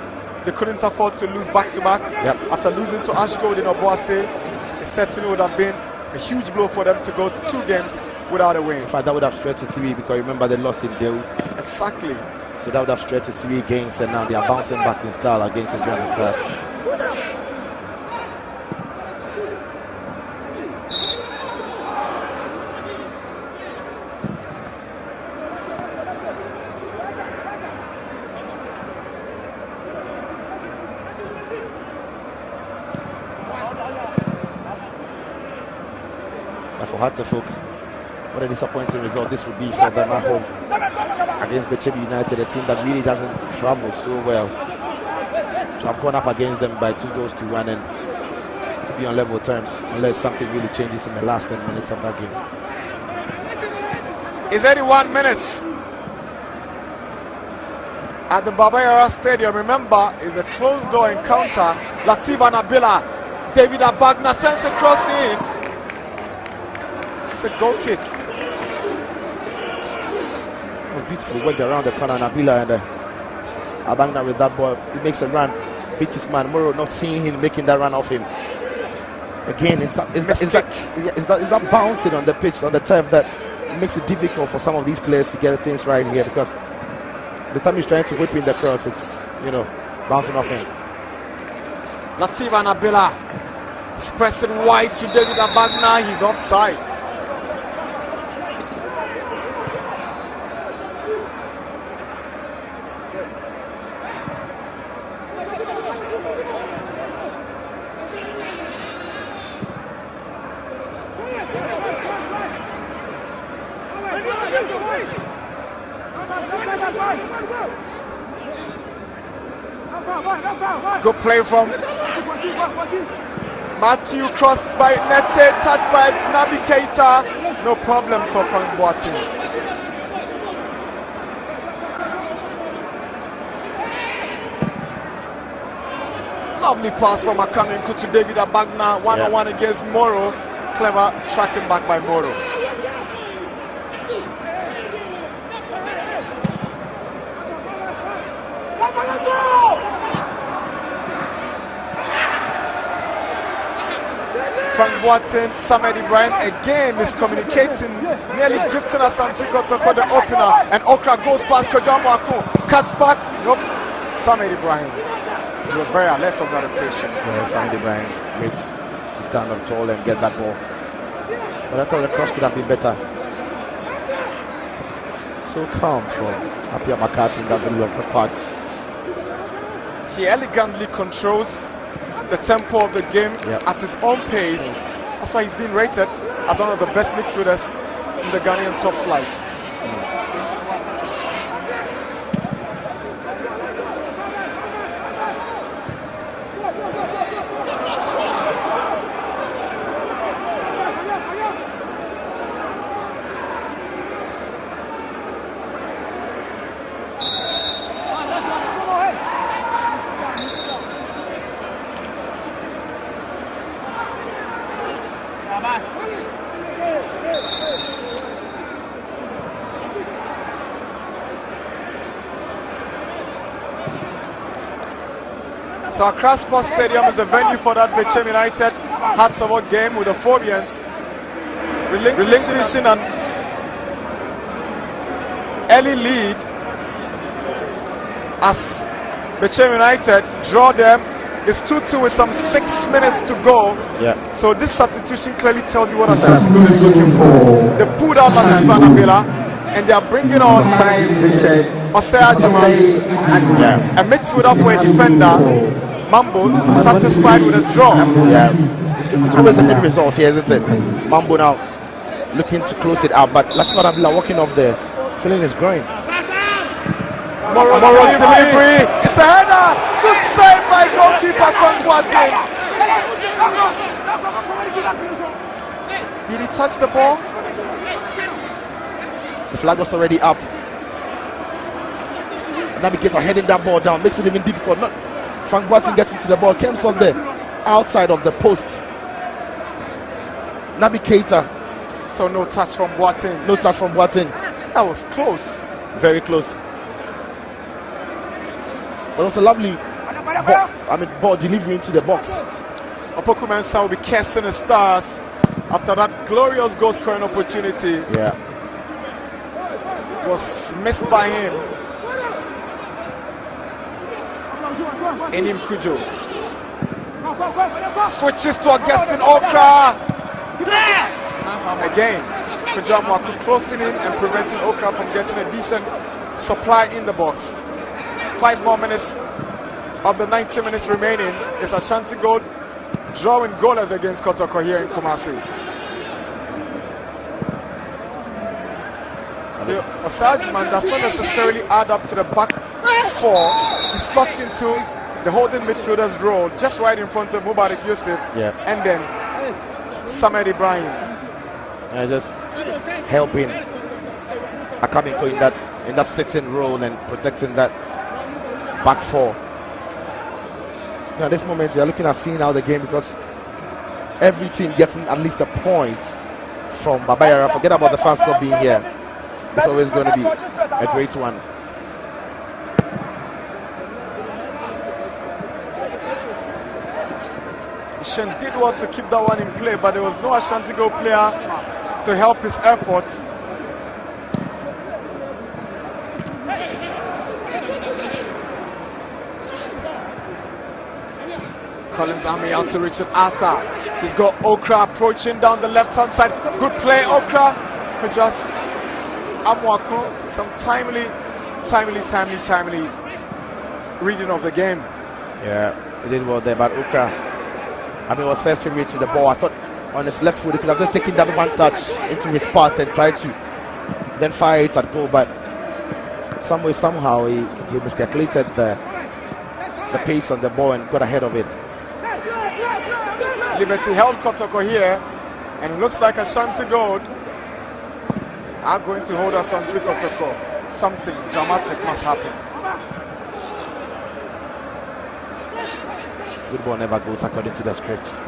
they couldn't afford to lose back-to-back. Yep. After losing to Ashgold in Obuasi, it certainly would have been a huge blow for them to go 2 games without a win. In fact, that would have stretched to 3, because remember they lost in Deu. Exactly. So that would have stretched to 3 games, and now they are bouncing back in style against Adriana Stars. For Hartlepool, what a disappointing result this would be for them at home against Bechem United, a team that really doesn't travel so well. To have gone up against them by 2-1 and to be on level terms, unless something really changes in the last 10 minutes of that game. It's 81 minutes at the Babayara Stadium. Remember, it's a closed door encounter. Latifa Nabila, David Abagna sends a cross in. A goal kick. It was beautiful. Went around the corner, Nabila, and Abagna with that ball. He makes a run, beats his man. Moro not seeing him, making that run off him. Again, it's that bouncing on the pitch, on the turf, that makes it difficult for some of these players to get things right here, because the time he's trying to whip in the cross, it's, you know, bouncing off him. Latifa Nabila spreads it wide to David Abagna. He's offside. Good play from Matthew, crossed by Nete, touched by Navigator. No problem for Frank Boateng. Lovely pass from Akamenku to David Abagna, 1-on-1 against Moro. Clever tracking back by Moro. Frank Boateng, Samed Ibrahim again miscommunicating, nearly gifting Asante Kotoko the opener, and Okra goes past Kojamu, cuts back. Nope, Samed Ibrahim. He was very alert on that occasion. Yeah, Samed Ibrahim waits to stand up tall and get that ball. But I thought the cross could have been better. So calm from Apia McCarthy in that middle of the park. He elegantly controls the tempo of the game at his own pace. That's why he's been rated as one of the best midfielders in the Ghanaian top flight. So Accra Sports Stadium is the venue for that Bechem United Hearts of Oak game, with the Phobians relinquishing an early lead as Bechem United draw them. It's 2-2 with some 6 minutes to go. Yeah. So this substitution clearly tells you what Ashanti is looking for. They pulled out Latifa Nabila and they are bringing on Osei Ajima, a midfielder for a defender. Mambo satisfied with a draw. Yeah, it's always a good result here, isn't it? Mambo now looking to close it out, but Latifa Nabila walking off there, feeling his groin. Moro's delivery. It's a header. Good save by goalkeeper Frank Boateng. touch the ball? The flag was already up. Navigator heading that ball down, makes it even difficult. Frank Boateng gets into the ball, comes on the outside of the post. Navigator. So no touch from Boateng. No touch from Boateng. That was close. Very close. But it was a lovely ball delivery into the box. Opoku Mensah will be cursing the stars after that glorious goal scoring opportunity. Yeah. Was missed by him. Enim Kujo switches to Augustine Okra. Again, Kujo Amwaku closing in and preventing Okra from getting a decent supply in the box. 5 more minutes of the 90 minutes remaining. It's Ashanti Gold drawing goalless against Kotoko here in Kumasi. So Osajman does not necessarily add up to the back 4. He slots into the holding midfielder's role just right in front of Mubarak Yusuf, and then Samed Ibrahim. Just helping Akaminko in that sitting role and protecting that back 4. Now, at this moment, you're looking at seeing how the game, because every team getting at least a point from Babayara. Forget about the fans not being here. It's always going to be a great one. Ishen did well to keep that one in play, but there was no Ashanti Gold player to help his efforts. Collins Ami out to Richard Atta. He's got Okra approaching down the left-hand side. Good play, Okra. Could just Amwaku. Some timely reading of the game. Yeah, he did well there, but Okra, was first favorite to the ball. I thought on his left foot he could have just taken that one touch into his path and tried to then fire it at goal, but somehow he miscalculated the pace on the ball and got ahead of it. Liberty held Kotoko here, and it looks like Ashanti Gold are going to hold us on to Kotoko. Something dramatic must happen. Football never goes according to the scripts.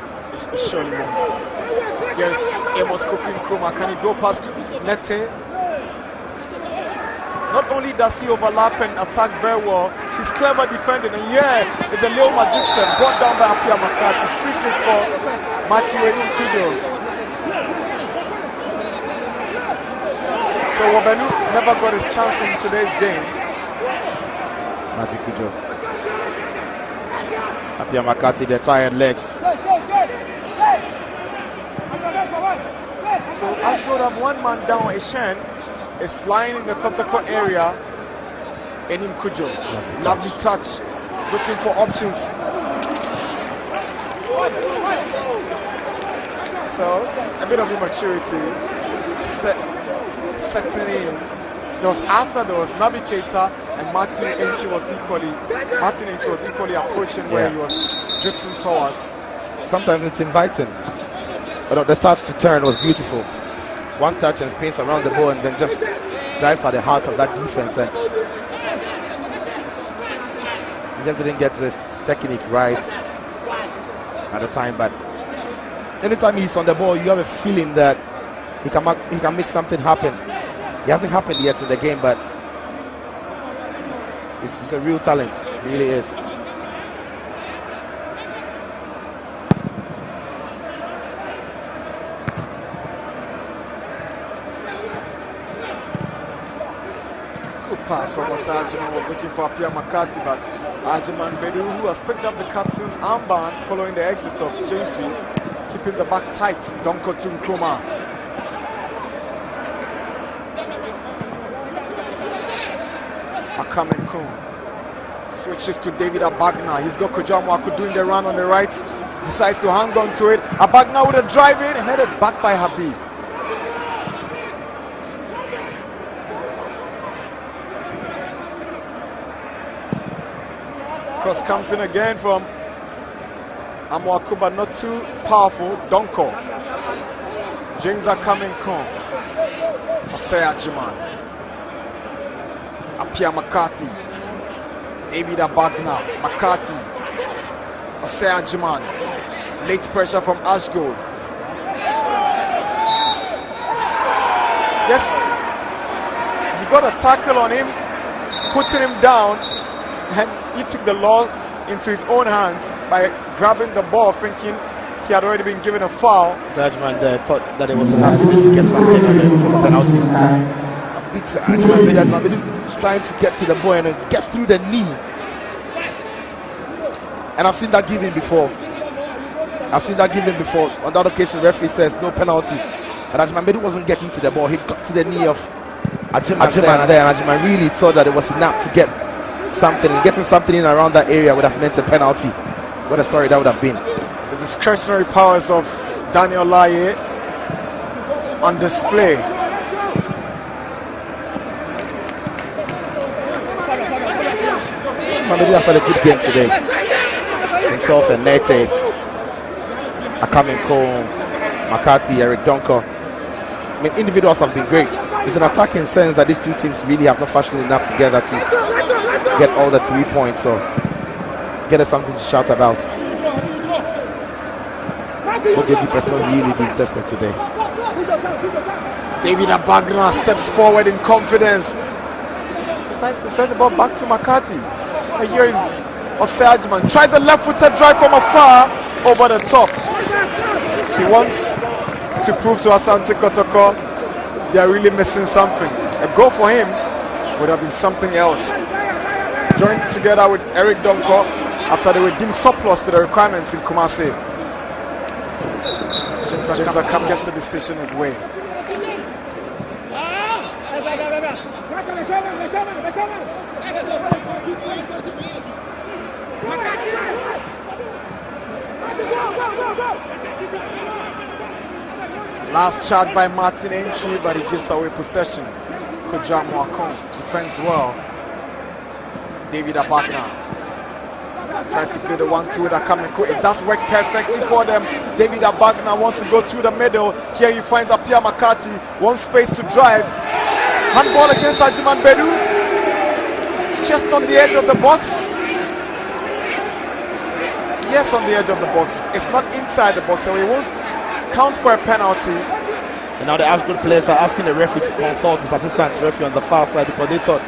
It surely won't. Here's Amos Kofi Nkrumah. Can he go past Nete? Not only does he overlap and attack very well, he's clever defending. And yeah, it's a little magician brought down by Apia McCarthy. Free kick for Matthew Enim Kujo. So Wabenu never got his chance in today's game. Matthew Kujo. Apia McCarthy, the tired legs. So Ashgold have one man down. Eshen is lying in the Kotoko area. Enim Kujo. Lovely touch. Looking for options. So a bit of immaturity setting in. There was Arthur, there was Navigator, and Martin Enchi was equally approaching where he was drifting towards. Sometimes it's inviting. But the touch to turn was beautiful. One touch and spins around the ball and then just drives at the heart of that defense, and he just didn't get this technique right at the time. But anytime he's on the ball, you have a feeling that he can make something happen. It hasn't happened yet in the game, but it's a real talent. It really is. Good pass from Osajiman, was looking for Apia McCarthy, but Ajiman Bedu, who has picked up the captain's armband following the exit of Jamefi, keeping the back tight. Donko to Nkrumah. Akamenkun switches to David Abagna. He's got Kojamwaku doing the run on the right. Decides to hang on to it. Abagna with a drive in, headed back by Habib. Cross comes in again from Amwaku, but not too powerful. Donko James Akamenko, Osei Ajiman, Apia McCarthy, David Abagna, McCarthy, Osei Ajiman, late pressure from Ashgold. Yes, he got a tackle on him, putting him down, and he took the law into his own hands by grabbing the ball, thinking he had already been given a foul. Ajiman thought that it was enough for me to get something on the penalty. Ajiman was trying to get to the ball and it gets through the knee. And I've seen that given before. On that occasion, the referee says no penalty. But Ajiman wasn't getting to the ball. He got to the knee of Ajiman there, and Ajiman really thought that it was enough to get something. And getting something in around that area would have meant a penalty. What a story that would have been. The discretionary powers of Daniel Laye on display. Mamadi has had a good game today. Himself and Nete, Akamenko, McCarthy, Eric Donker. I mean, individuals have been great. It's an attacking sense that these two teams really have not functioned enough together to get all the 3 points. So, get us something to shout about. Both goalkeepers not really been tested today. David Abagna steps forward in confidence. Decides to send the ball back to McCarthy. And here is Osei Ajiman. Tries a left-footed drive from afar over the top. He wants to prove to Asante Kotoko they are really missing something. A goal for him would have been something else. Joined together with Eric Donko after they were deemed surplus to the requirements in Kumasi. James Akam gets the decision his way. Last charge by Martin Entry, but he gives away possession. Koja Mwakon defends well. David Abagna tries to play the 1-2 with Akamenko. It does work perfectly for them. David Abagna wants to go through the middle. Here he finds Apia McCarthy. One space to drive. Handball against Ajiman Bedu. Just on the edge of the box. Yes, on the edge of the box. It's not inside the box, so he won't count for a penalty. And now the Ashgold players are asking the referee to consult his assistant referee on the far side because they thought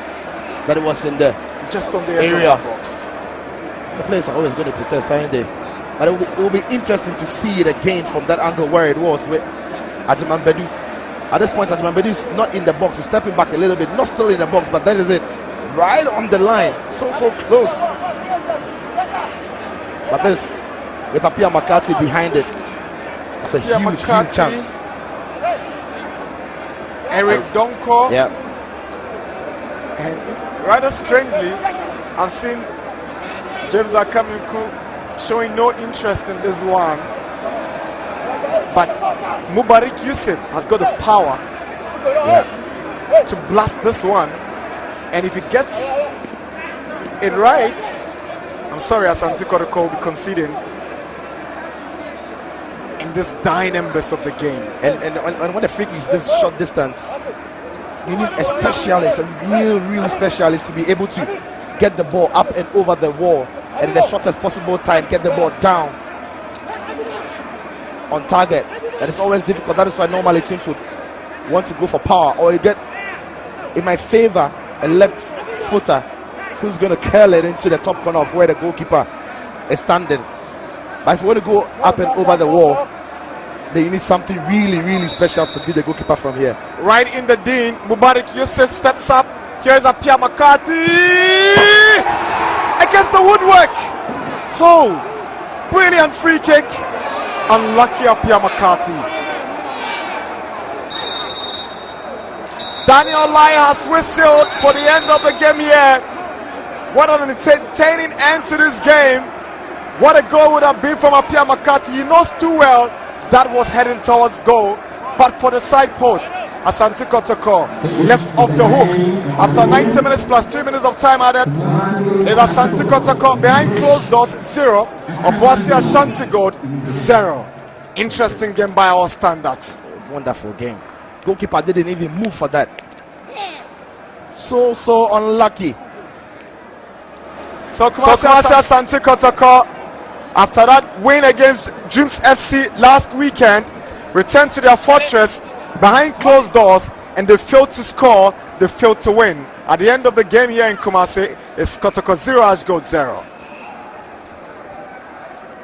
that it was in the just on the edge area of the box. The players are always going to protest, aren't they? But it will be interesting to see it again from that angle where it was with Ajiman Bedu. At this point, Ajiman Bedu is not in the box. He's stepping back a little bit, not still in the box, but that is it. Right on the line. So close. But this, with Apia McCarthy behind it, it's a huge chance. Eric Donko. Yeah. And rather strangely, I've seen James Akamenko showing no interest in this one. But Mubarak Yusuf has got the power to blast this one. And if he gets it right, I'm sorry, Asante Kotoko will be conceding in this dying embers of the game. And when the free kick is this short distance, you need a specialist, a real specialist to be able to get the ball up and over the wall and in the shortest possible time get the ball down on target. That is always difficult. That is why normally teams would want to go for power, or you get, it might favor a left footer who's going to curl it into the top corner of where the goalkeeper is standing. But if you want to go up and over the wall, then you need something really special to be the goalkeeper from here. Right in the Dean, Mubarak Yusuf steps up. Here's Apia McCarthy against the woodwork. Oh, brilliant free kick. Unlucky Apia McCarthy. Daniel Laye has whistled for the end of the game here. What an entertaining end to this game. What a goal would have been from Apia McCarthy. He knows too well that was heading towards goal, but for the side post, Asante Kotoko left off the hook. After 90 minutes plus 3 minutes of time added, is Asante Kotoko behind closed doors 0, Obuasi Ashanti Gold 0. Interesting game by our standards. Wonderful game. Goalkeeper didn't even move for that. So unlucky. So Kumasi Asante Kotoko, after that win against Dreams FC last weekend, returned to their fortress behind closed doors, and they failed to score, they failed to win. At the end of the game here in Kumasi, it's Kotoko 0, Ashgold 0.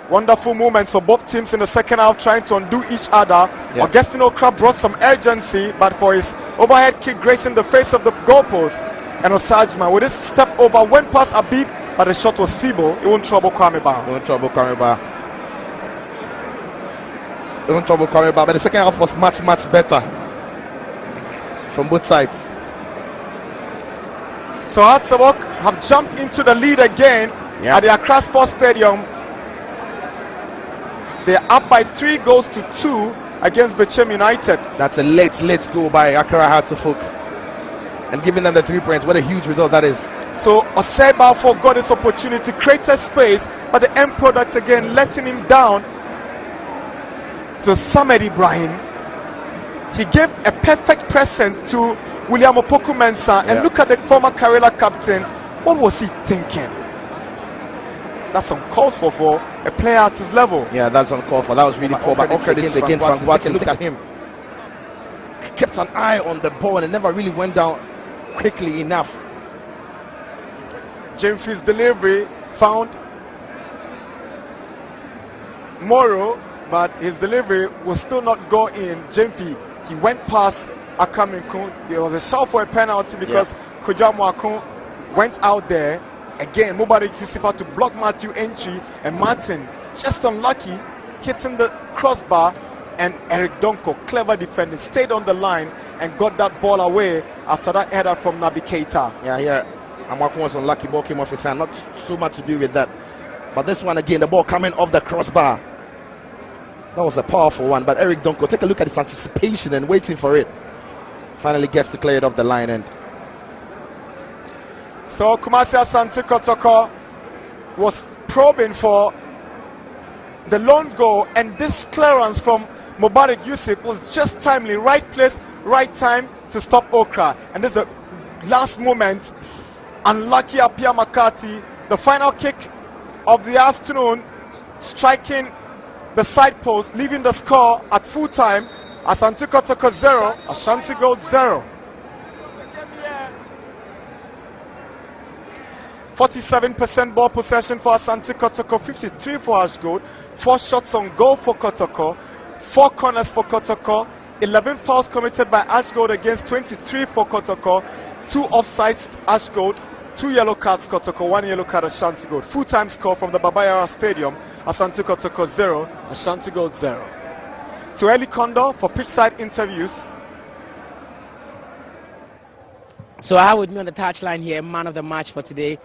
Wonderful moments for both teams in the second half, trying to undo each other. Yeah. Augustine Okra brought some urgency, but for his overhead kick grazing the face of the goalpost, and Osajima with his step over went past Abib, but the shot was feeble. It won't trouble Kwame Ba. But the second half was much better from both sides. So Hatzabok have jumped into the lead again at the Accra Sports Stadium. They're up by 3 goals to 2 against Bechem United. That's a late goal by Accra Hatzabok, and giving them the 3 points. What a huge result that is. So Oseba forgot his opportunity, created space, but the end product again letting him down. So Samed Ibrahim, he gave a perfect present to William Opoku Mensah, and look at the former Karela captain. What was he thinking? That's uncalled for a player at his level. Yeah, that's uncalled for. That was really poor. But again, Frank Watson, look at him. He kept an eye on the ball and it never really went down quickly enough. James's delivery found Moro, but his delivery will still not go in. Jemfi, he went past Akaminkun. There was a shout for a penalty because Kojamu Akun went out there. Again, Mubarak Yusuf had to block Matthew entry, and Martin, just unlucky, hitting the crossbar, and Eric Donko, clever defending, stayed on the line and got that ball away after that header from Nabi Keita. Yeah. Amakun was unlucky, ball came off his hand. Not so much to do with that. But this one again, the ball coming off the crossbar. That was a powerful one. But Eric Donko, take a look at his anticipation and waiting for it. Finally gets to clear it off the line. And so Kumasi Asante Kotoko was probing for the lone goal, and this clearance from Mubarak Yusuf was just timely. Right place, right time to stop Okra. And this is the last moment. Unlucky Apia Makati, the final kick of the afternoon, striking the side post, leaving the score at full time. Asante Kotoko 0, Ashanti Gold 0. 47% ball possession for Asante Kotoko, 53 for Ashgold, 4 shots on goal for Kotoko, 4 corners for Kotoko, 11 fouls committed by Ashgold against 23 for Kotoko, 2 offsides Ashgold, 2 yellow cards Kotoko, 1 yellow card Ashanti Gold. Full-time score from the Babayara Stadium, Asante Kotoko 0, Ashanti Gold 0. To Eli Kondo for pitchside interviews. So I would be on the touchline here, man of the match for today.